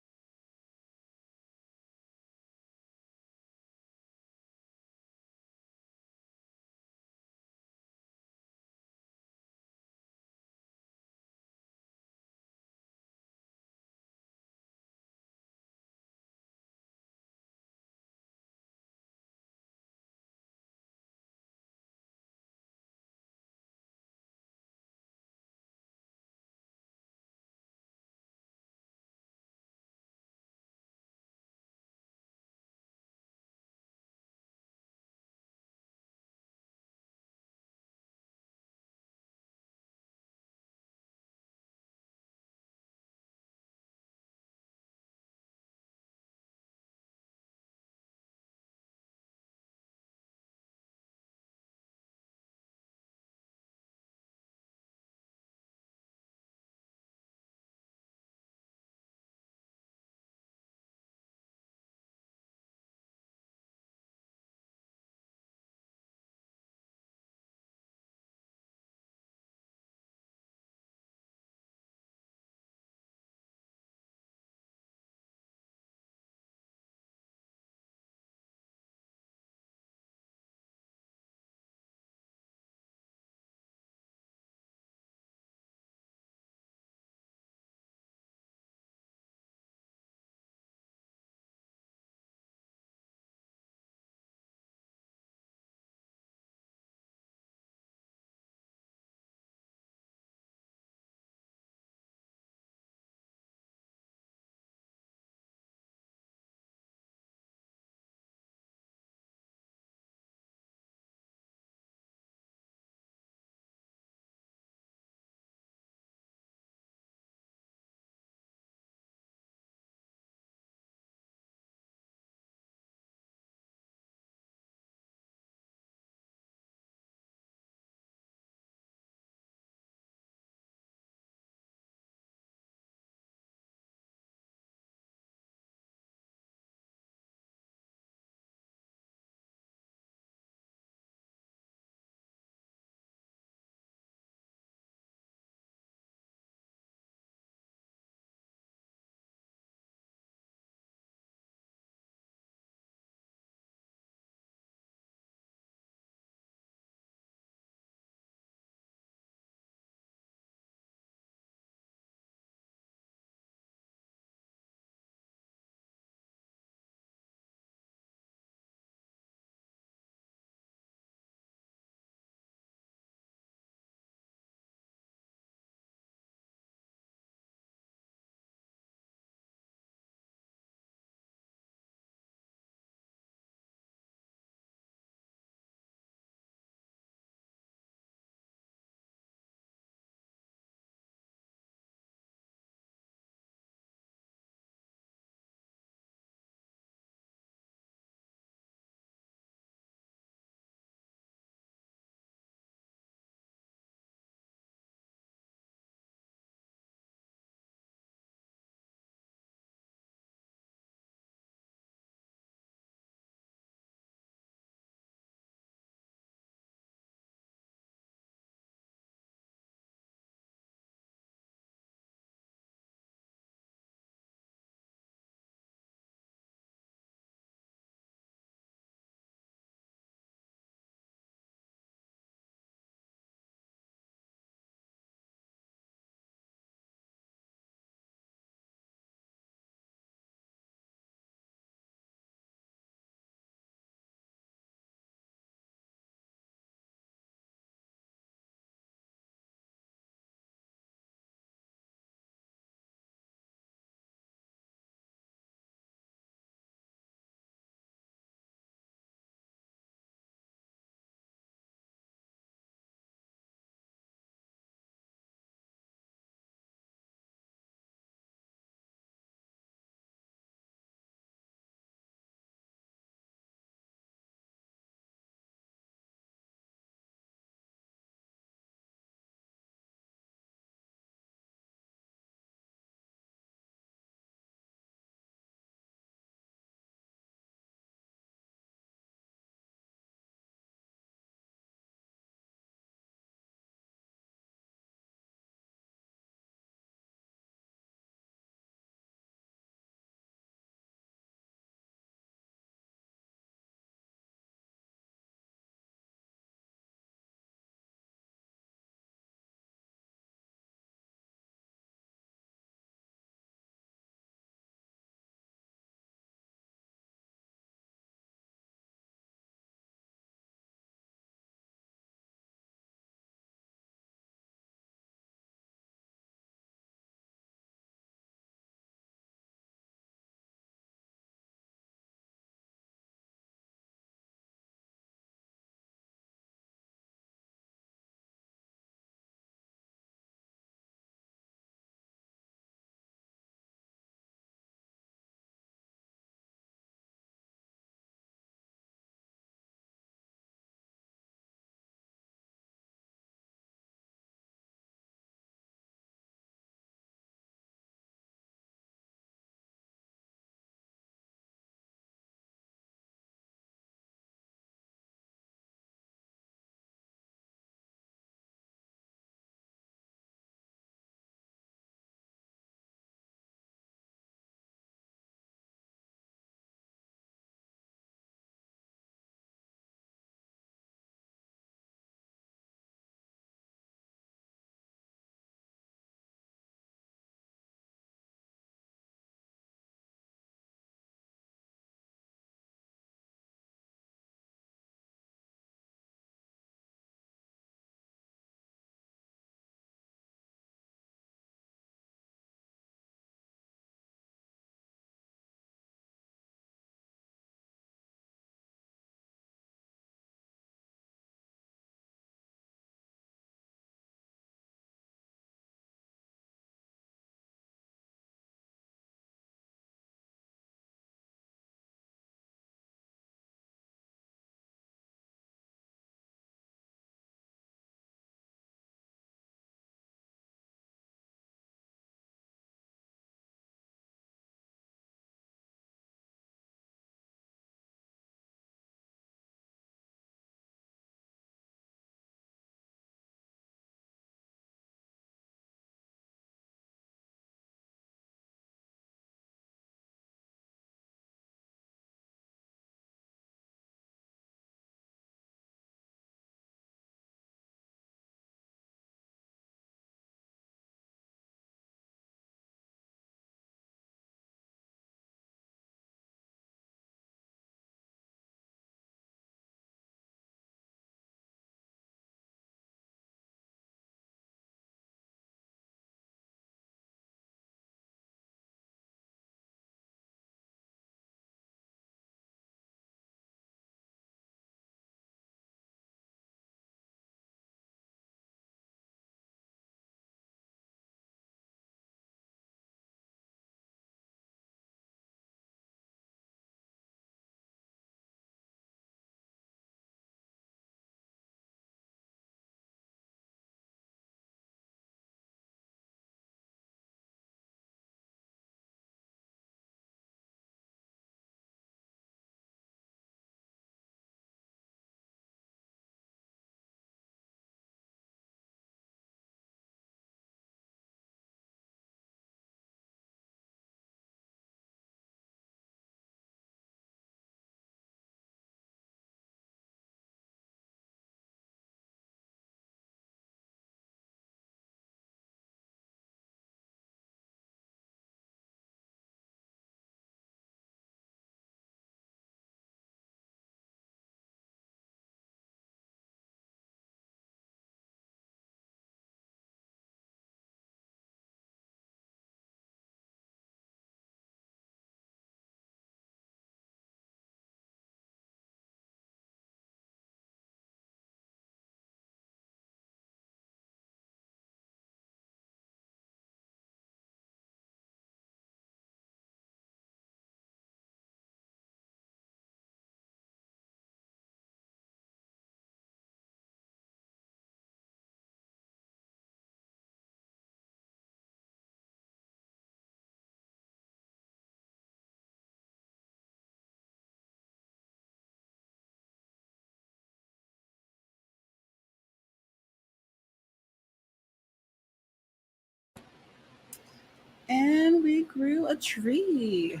And we grew a tree.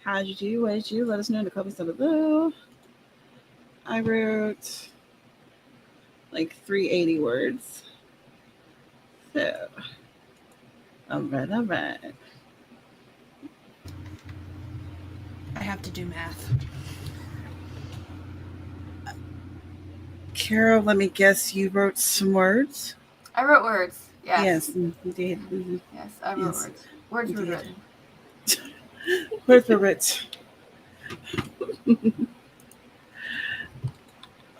How'd you do? What did you? Let us know in the comments down below. I wrote like 380 words. So, all right, all right. I have to do math. Carol, let me guess, you wrote some words? I wrote words. Yes. Yes, you did. Yes, I wrote Yes, words. Words were indeed. written. Words were written.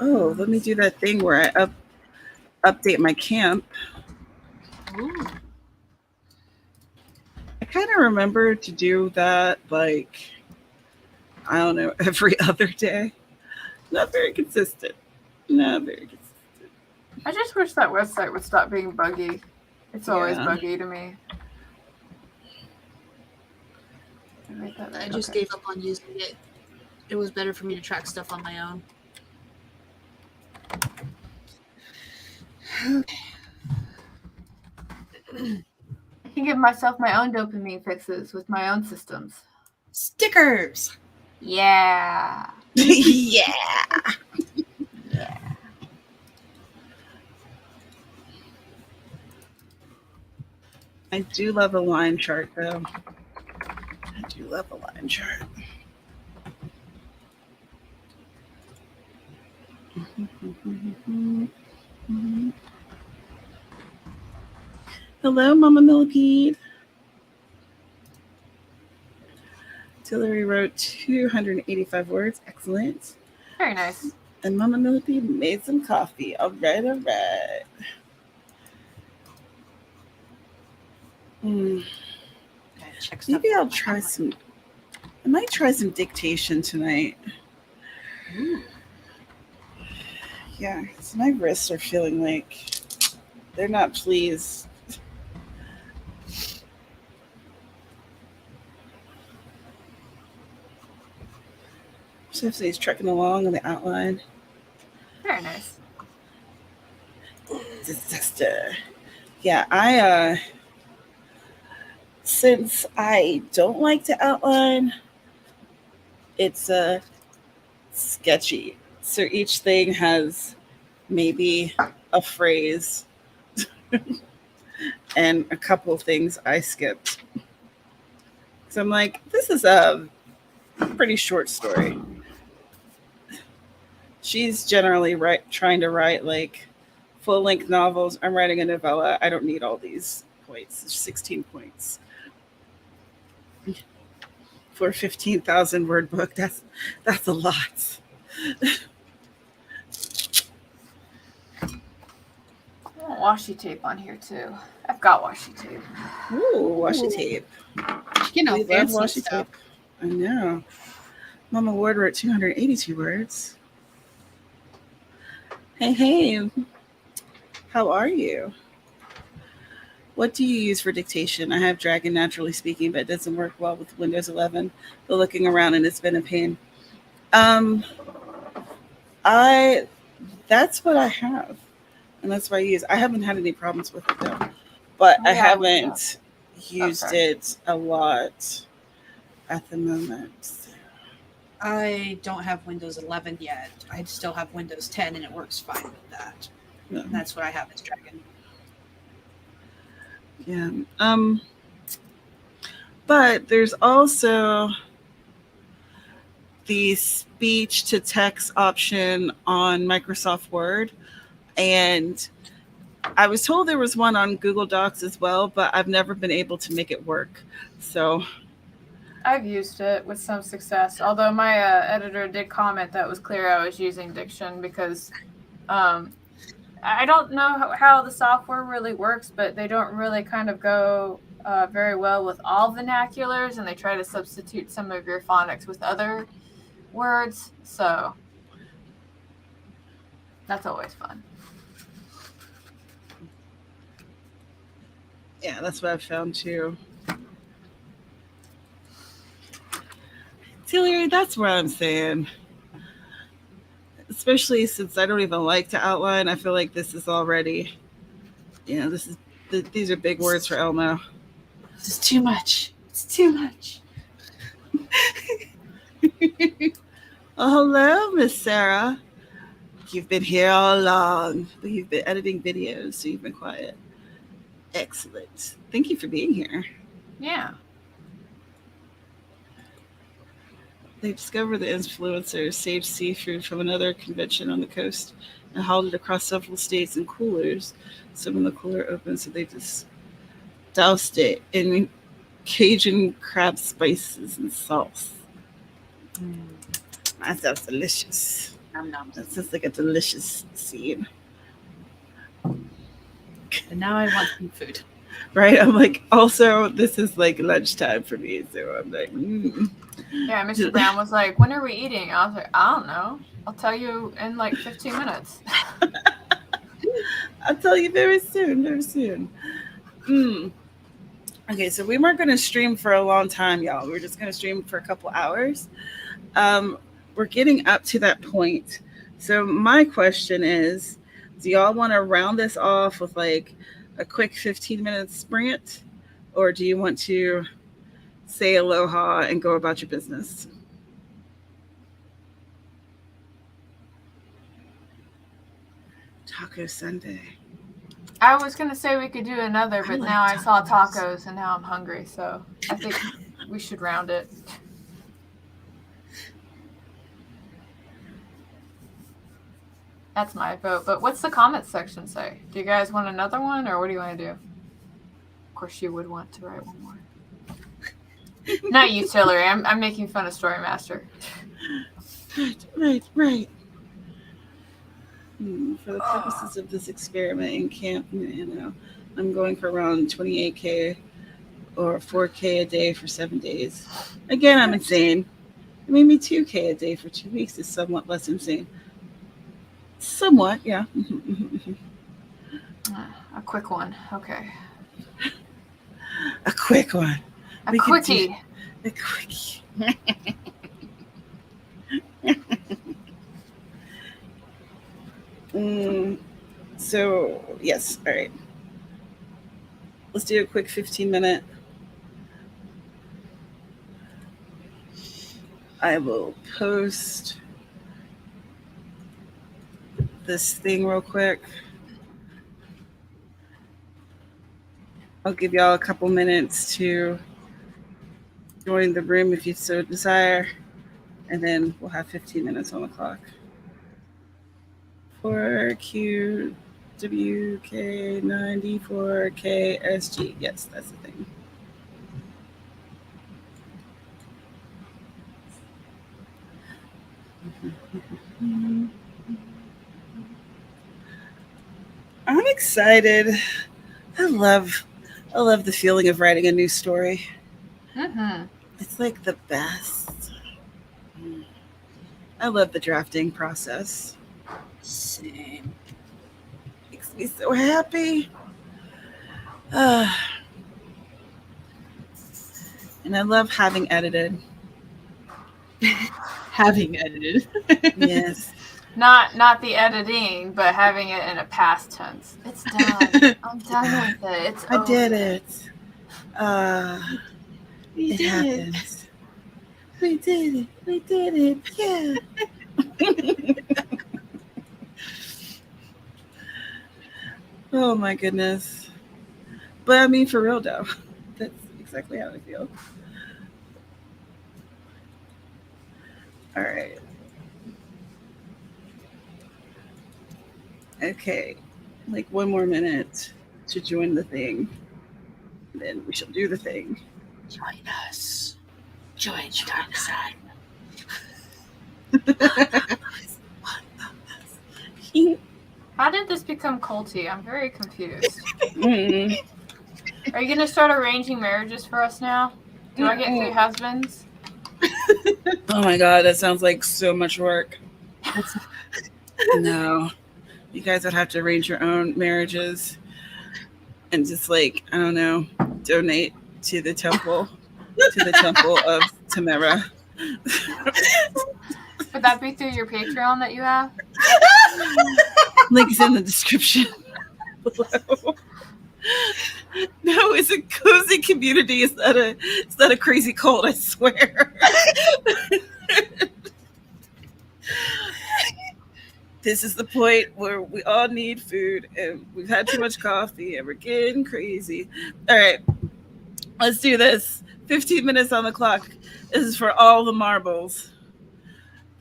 Oh, let me do that thing where I update my camp. Ooh. I kind of remember to do that, like, I don't know, every other day. Not very consistent. Not very consistent. I just wish that website would stop being buggy. It's always Yeah. buggy to me. I just gave up on using it. It was better for me to track stuff on my own. I can give myself my own dopamine fixes with my own systems. Stickers! Yeah. Yeah. Yeah. I do love a line chart, though. I do love a line chart. Hello, Mama Millipede. Tillery wrote 285 words. Excellent. Very nice. And Mama Millipede made some coffee. All right, all right. Maybe I'll try some. I might try some dictation tonight. Ooh. Yeah, because my wrists are feeling like they're not pleased. Tiffany's trekking along on the outline. Very nice. Disaster. Yeah, I since I don't like to outline, it's sketchy. So each thing has maybe a phrase and a couple of things I skipped. So I'm like, this is a pretty short story. She's generally trying to write like full-length novels. I'm writing a novella. I don't need all these points. It's 16 points for a 15,000 word book. That's a lot. I want washi tape on here too. I've got washi tape. Ooh, washi tape. You know, We love fancy washi stuff. tape. I know. Mama Ward wrote 282 words. Hey, how are you? What do you use for dictation? I have Dragon Naturally Speaking, but it doesn't work well with Windows 11. The looking around and it's been a pain. That's what I have, and that's what I use. I haven't had any problems with it though, but I haven't used it a lot at the moment. I don't have Windows 11 yet. I still have Windows 10 and it works fine with that. Yeah. And that's what I have as Dragon. Yeah. But there's also the speech to text option on Microsoft Word. And I was told there was one on Google Docs as well, but I've never been able to make it work. So I've used it with some success, although my editor did comment that it was clear I was using diction because I don't know how the software really works, but they don't really kind of go very well with all vernaculars, and they try to substitute some of your phonics with other words. So that's always fun. yeah, that's what I've found too. Tilly, that's what I'm saying. Especially since I don't even like to outline, I feel like this is already, these are big words for Elmo. This is too much. It's too much. Oh, hello, Miss Sarah. You've been here all along, but you've been editing videos, so you've been quiet. Excellent. Thank you for being here. Yeah. They discovered the influencer saved seafood from another convention on the coast and hauled it across several states in coolers. So when the cooler opened, so they just doused it in Cajun crab spices and sauce. That sounds delicious. Nom nom. That sounds like a delicious scene. And now I want seafood. Right? I'm like, also, this is like lunchtime for me. So I'm like, Yeah, Mr. Brown was like, when are we eating? I was like, I don't know. I'll tell you in like 15 minutes. I'll tell you very soon, very soon. Okay, so we weren't going to stream for a long time, y'all. We were just going to stream for a couple hours. We're getting up to that point. So my question is, do y'all want to round this off with like a quick 15-minute sprint? Or do you want to say aloha and go about your business? Taco Sunday. I was going to say we could do another, but like now I saw tacos. tacos and now I'm hungry. So I think we should round it. That's my vote. But what's the comments section say? Do you guys want another one or what do you want to do? Of course you would want to write one more. Not you, Hillary. I'm making fun of Story Master. Right. For the purposes of this experiment in camp, I'm going for around 28K or 4K a day for 7 days. Again, I'm insane. Maybe 2K a day for 2 weeks is somewhat less insane. Somewhat, yeah. A quick one. Okay. A quick one. A quickie. A quickie. So, yes, all right. Let's do a quick 15-minute. I will post this thing real quick. I'll give y'all a couple minutes to join the room if you so desire, and then we'll have 15 minutes on the clock. 4QWK94KSG. Yes, that's the thing. I'm excited. I love the feeling of writing a new story. It's like the best. I love the drafting process. Same. Makes me so happy. And I love having edited. Having edited. Yes. Not the editing, but having it in a past tense. It's done. I'm done with it. It's I over. did it. We It did happened. it. We did it. We did it. Yeah. Oh my goodness. But I mean, for real though, that's exactly how I feel. All right. Okay. Like 1 more minute to join the thing. Then we shall do the thing. Join us. Join the dark side. How did this become culty? I'm very confused. Mm. Are you going to start arranging marriages for us now? Do I get 3 husbands? Oh my God, that sounds like so much work. No. You guys would have to arrange your own marriages and just like, I don't know, donate to the temple, of Tamara. Would that be through your Patreon that you have? Links in the description below. No, it's a cozy community. It's not a crazy cult, I swear. This is the point where we all need food and we've had too much coffee and we're getting crazy. All right, let's do this. 15 minutes on the clock. This is for all the marbles.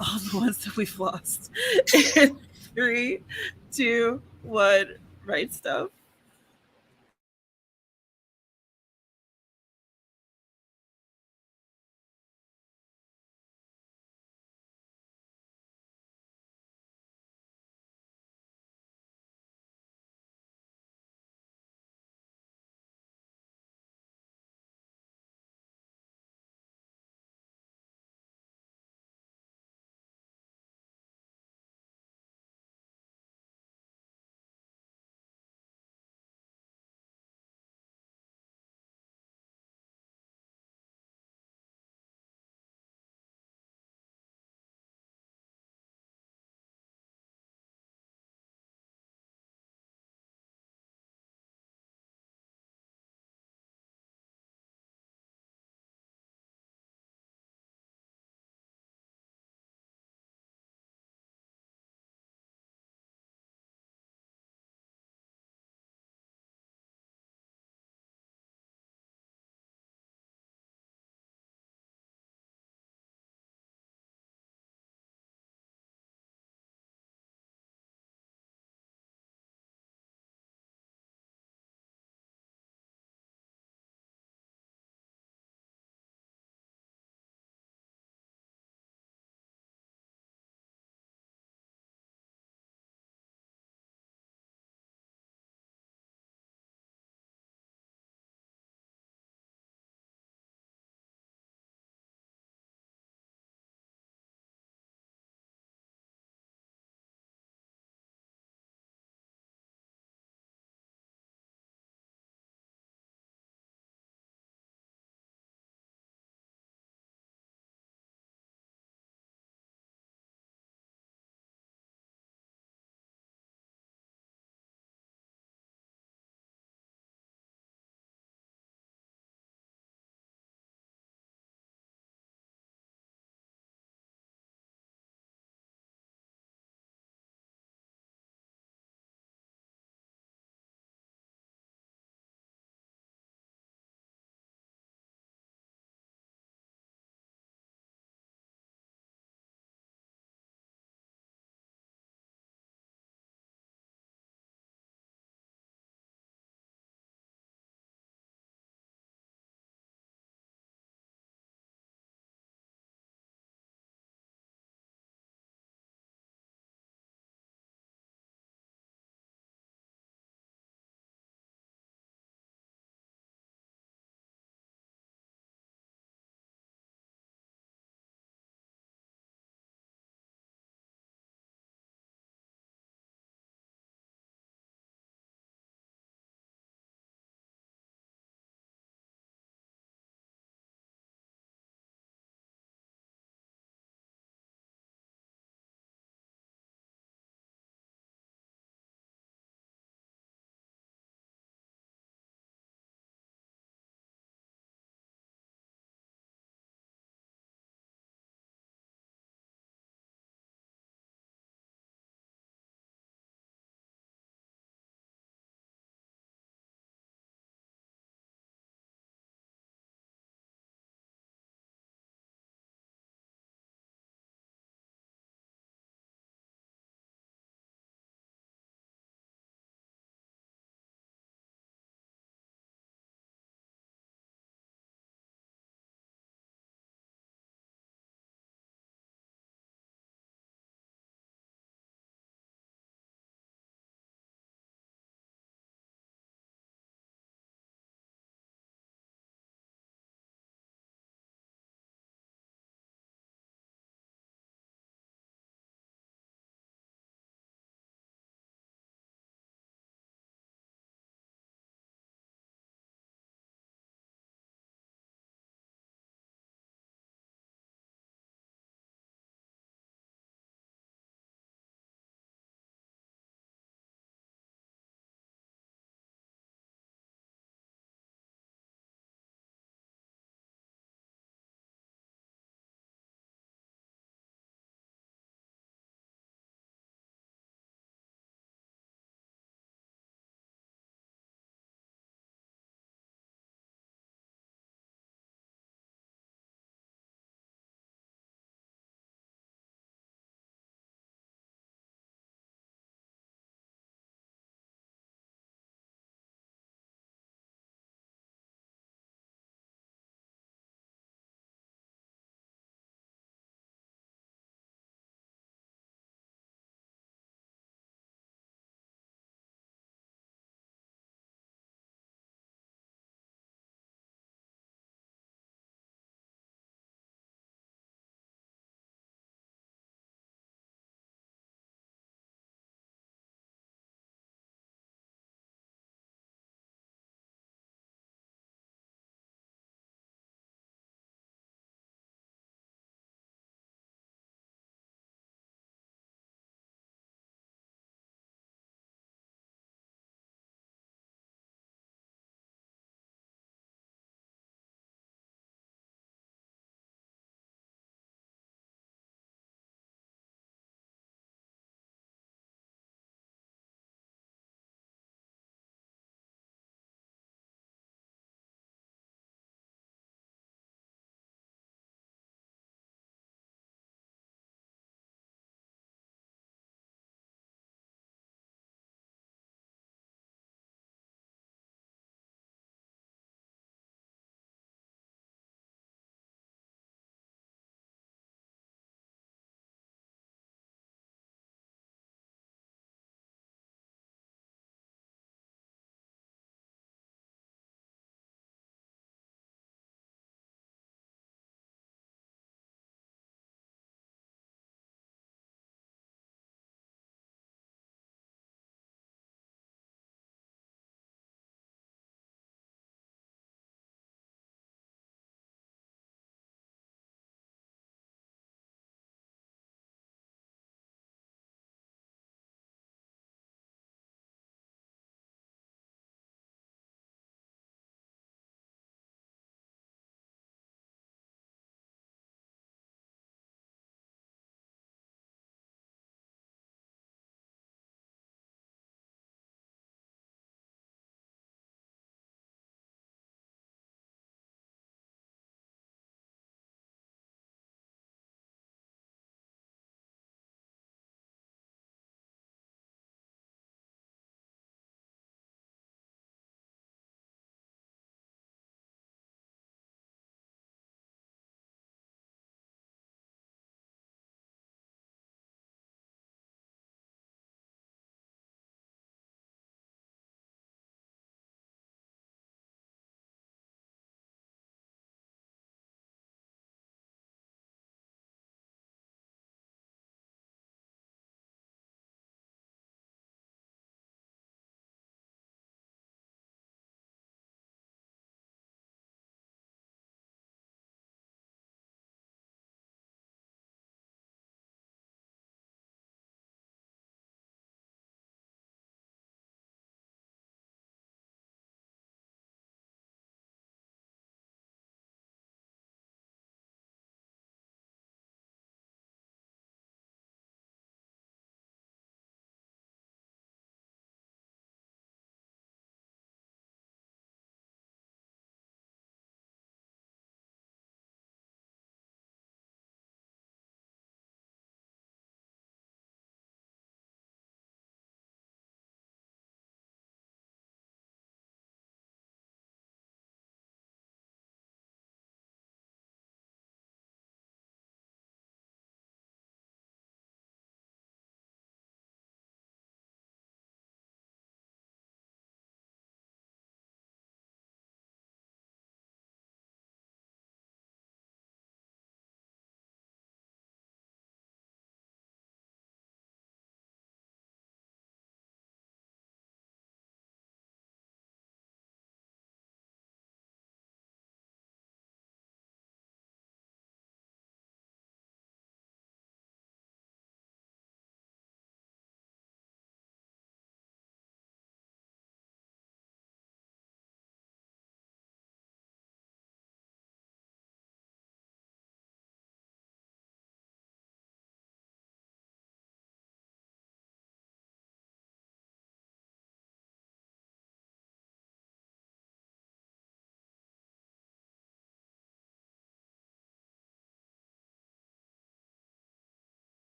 All the ones that we've lost. In 3, 2, 1, write stuff.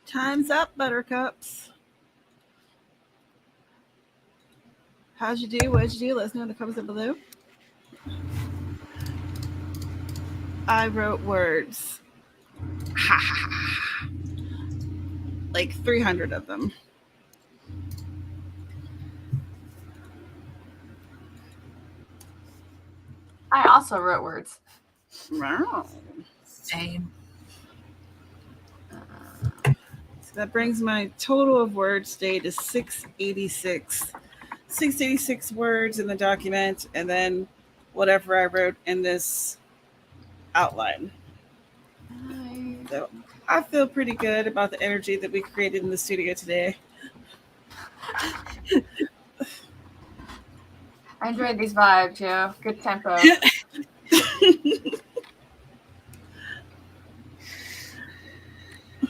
Time's up, buttercups. How'd you do? What'd you do? Let us know in the comments below. I wrote words. Like 300 of them. I also wrote words. Wow. Same. So that brings my total of words today to 686. 686 words in the document, and then whatever I wrote in this outline. So I feel pretty good about the energy that we created in the studio today. I enjoyed these vibes, Joe. Good tempo.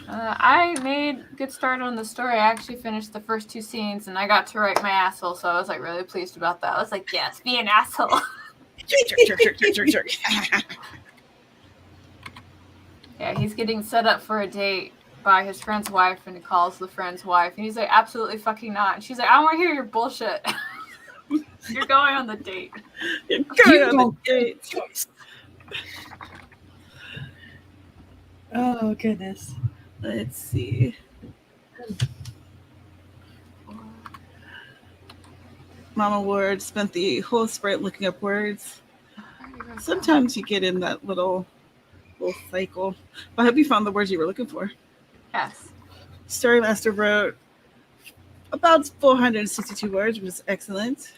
I made good start on the story. I actually finished the first 2 scenes, and I got to write my asshole, so I was like really pleased about that. I was like, yes, be an asshole. Yeah, he's getting set up for a date by his friend's wife, and he calls the friend's wife, and he's like, absolutely fucking not. And she's like, I don't want to hear your bullshit. You're going on the date. You're going on the date. Oh, goodness. Let's see. Mama Ward spent the whole sprint looking up words. Sometimes you get in that little cycle. But I hope you found the words you were looking for. Yes. Storymaster wrote about 462 words, which is excellent.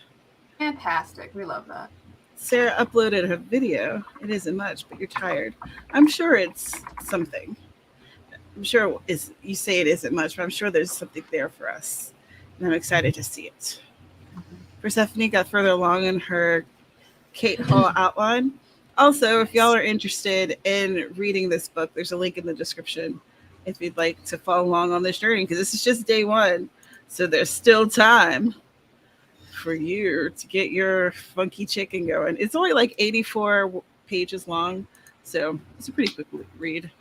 Fantastic. We love that. Sarah uploaded her video. It isn't much, but you're tired. I'm sure it's something. I'm sure you say it isn't much, but I'm sure there's something there for us. And I'm excited to see it. Persephone got further along in her Kate Hall outline. Also, if y'all are interested in reading this book, there's a link in the description if you'd like to follow along on this journey, because this is just day 1. So there's still time for you to get your funky chicken going. It's only like 84 pages long, so it's a pretty quick read.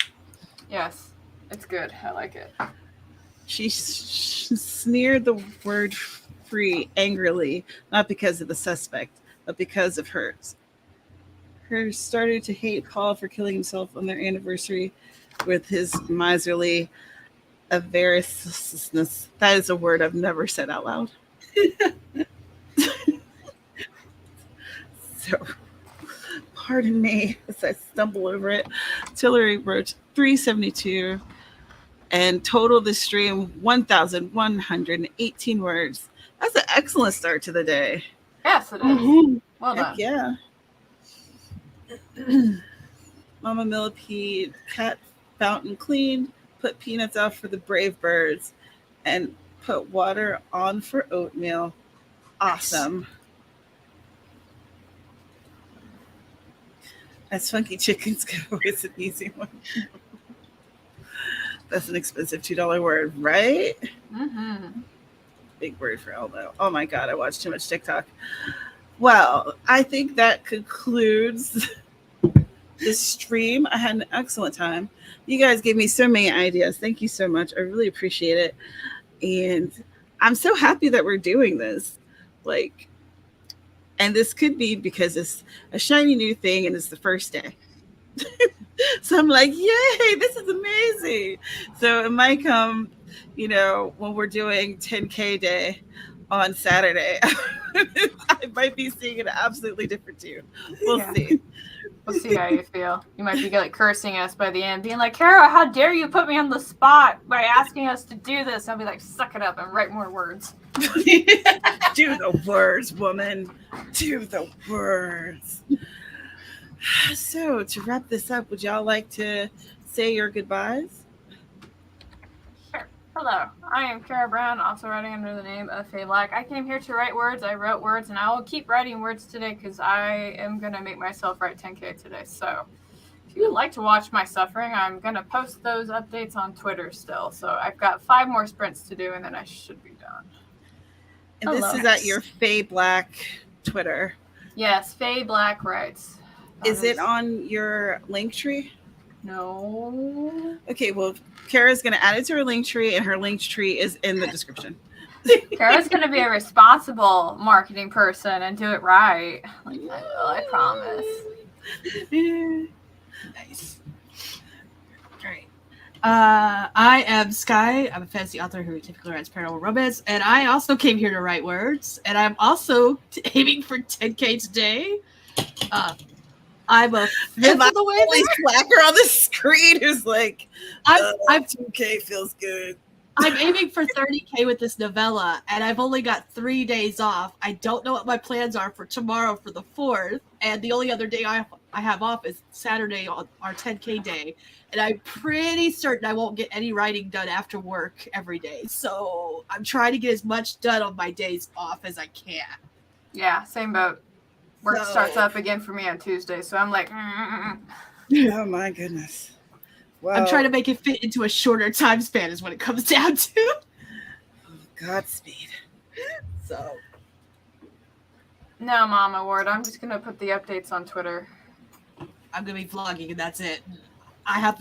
Yes, it's good. I like it. She sneered the word free angrily, not because of the suspect, but because of hers. Her started to hate Paul for killing himself on their anniversary with his miserly avariciousness. That is a word I've never said out loud. So, pardon me as I stumble over it. Tillery wrote 372 and total the stream 1,118 words. That's an excellent start to the day. Yes, it is. Mm-hmm. Well done. Heck yeah. Mama Millipede, cat fountain cleaned, put peanuts out for the brave birds, and put water on for oatmeal. Awesome. As funky chickens go, it's an easy one. That's an expensive $2 word, right? Mm-hmm. Big word for elbow. Oh my God, I watched too much TikTok. Well, I think that concludes this stream. I had an excellent time. You guys gave me so many ideas. Thank you so much. I really appreciate it. And I'm so happy that we're doing this. And this could be because it's a shiny new thing and it's the first day. So I'm like, yay, this is amazing. So it might come, when we're doing 10K day on Saturday. I might be seeing an absolutely different tune. We'll see. We'll see how you feel. You might be cursing us by the end, being like, Carrow, how dare you put me on the spot by asking us to do this? I'll be like, suck it up and write more words. Do the words, woman. Do the words. So to wrap this up, would y'all like to say your goodbyes? Sure. Hello, I am Carrow Brown, also writing under the name of Faye Black. I came here to write words. I wrote words, and I will keep writing words today because I am going to make myself write 10K today. So if you would like to watch my suffering, I'm going to post those updates on Twitter still. So I've got 5 more sprints to do, and then I should be done. And This is at your Faye Black Twitter. Yes, Faye Black writes. Is it on your link tree? No. Okay, well, Kara's going to add it to her link tree, and her link tree is in the description. Kara's gonna be a responsible marketing person and do it right. Like I will, I promise. Nice. Great. I am Sky. I'm a fantasy author who typically writes paranormal romance, and I also came here to write words. And I'm also aiming for 10K today. I'm a fifth of the way there. Slacker on the screen who's like, I'm 2K feels good. I'm aiming for 30K with this novella, and I've only got 3 days off. I don't know what my plans are for tomorrow for the 4th, and the only other day I have off is Saturday on our 10K day, and I'm pretty certain I won't get any writing done after work every day. So I'm trying to get as much done on my days off as I can. Yeah, same boat. Work starts up again for me on Tuesday, so I'm like, Oh my goodness. Wow. I'm trying to make it fit into a shorter time span is what it comes down to. Godspeed. So. No, Mama Ward, I'm just gonna put the updates on Twitter. I'm gonna be vlogging and that's it. I have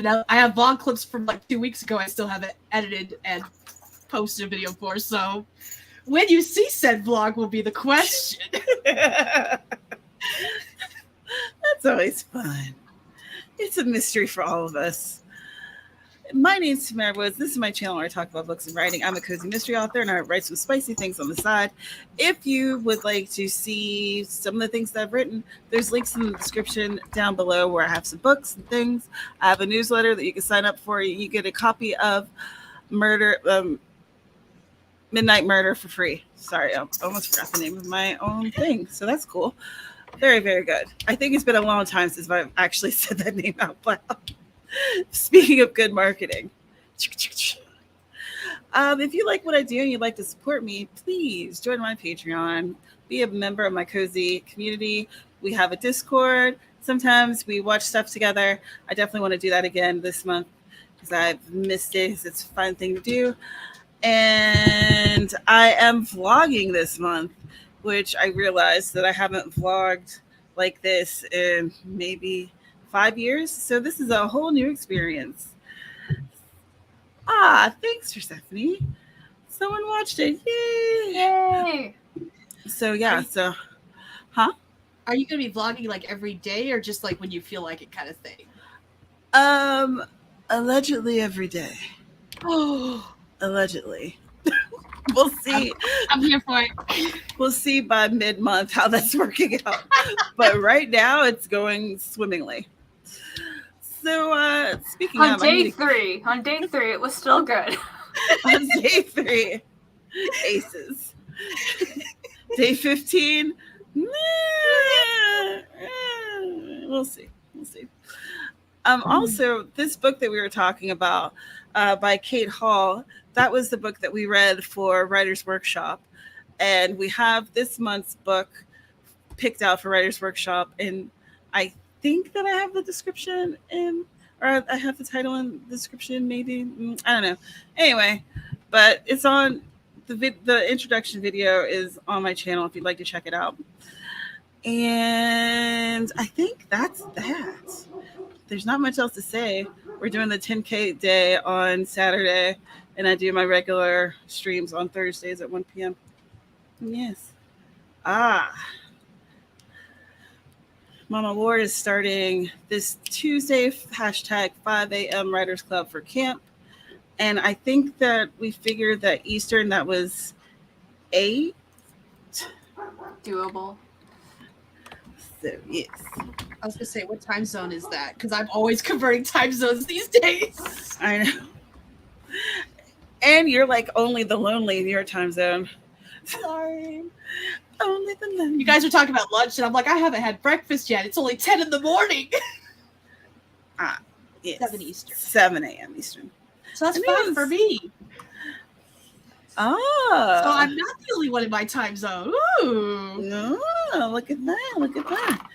vlog clips from like 2 weeks ago I still haven't edited and posted a video for, so when you see said vlog will be the question. That's always fun. It's a mystery for all of us. My name's Tamara Woods. This is my channel where I talk about books and writing. I'm a cozy mystery author and I write some spicy things on the side. If you would like to see some of the things that I've written, there's links in the description down below where I have some books and things. I have a newsletter that you can sign up for. You get a copy of Midnight Murder for free. Sorry, I almost forgot the name of my own thing. So that's cool. Very, very good. I think it's been a long time since I've actually said that name out loud. Speaking of good marketing. If you like what I do and you'd like to support me, please join my Patreon. Be a member of my cozy community. We have a Discord. Sometimes we watch stuff together. I definitely want to do that again this month because I've missed it because it's a fun thing to do. And I am vlogging this month, which I realized that I haven't vlogged like this in maybe 5 years. So this is a whole new experience. Thanks, Stephanie. Someone watched it. Yay! So yeah, Are you gonna be vlogging like every day or just like when you feel like it kind of thing? Allegedly every day. Oh, allegedly. We'll see. I'm here for it. We'll see by mid-month how that's working out. But right now it's going swimmingly. So speaking on of day three, it was still good. On day 3, aces. Day 15, we'll see. Also, this book that we were talking about by Kate Hall, that was the book that we read for Writers Workshop. And we have this month's book picked out for Writers Workshop. And I think that I have the description or I have the title in the description, maybe. I don't know. Anyway, but it's on the introduction video is on my channel if you'd like to check it out. And I think that's that. There's not much else to say. We're doing the 10K day on Saturday, and I do my regular streams on Thursdays at 1 p.m. Yes. Mama Ward is starting this Tuesday, hashtag 5 a.m. Writers Club for camp. And I think that we figured that Eastern, that was 8. Doable. So, yes. I was going to say, what time zone is that? Because I'm always converting time zones these days. I know. And you're like only the lonely in your time zone. Sorry. Only the lonely. You guys are talking about lunch, and I'm like, I haven't had breakfast yet. It's only 10 in the morning. Yes. 7 Eastern. 7 a.m. Eastern. So that's fine for me. Oh. So I'm not the only one in my time zone. Ooh. No, look at that.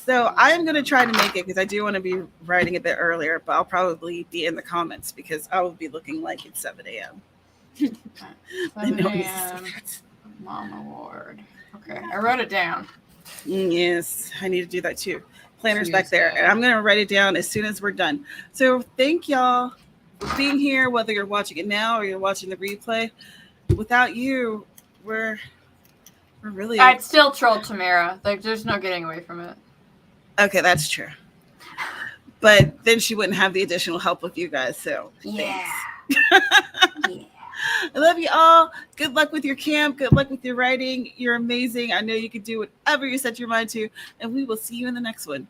So I'm going to try to make it because I do want to be writing a bit earlier, but I'll probably be in the comments because I will be looking like it's 7 a.m. 7 a.m. Mama Ward. Okay, I wrote it down. Yes, I need to do that too. planners back there, and I'm going to write it down as soon as we're done. So thank y'all for being here, whether you're watching it now or you're watching the replay. Without you, we're really... I'd still troll Tamara. Like, there's no getting away from it. Okay, that's true. But then she wouldn't have the additional help with you guys, so Yeah. I love you all. Good luck with your camp. Good luck with your writing. You're amazing. I know you can do whatever you set your mind to, and we will see you in the next one.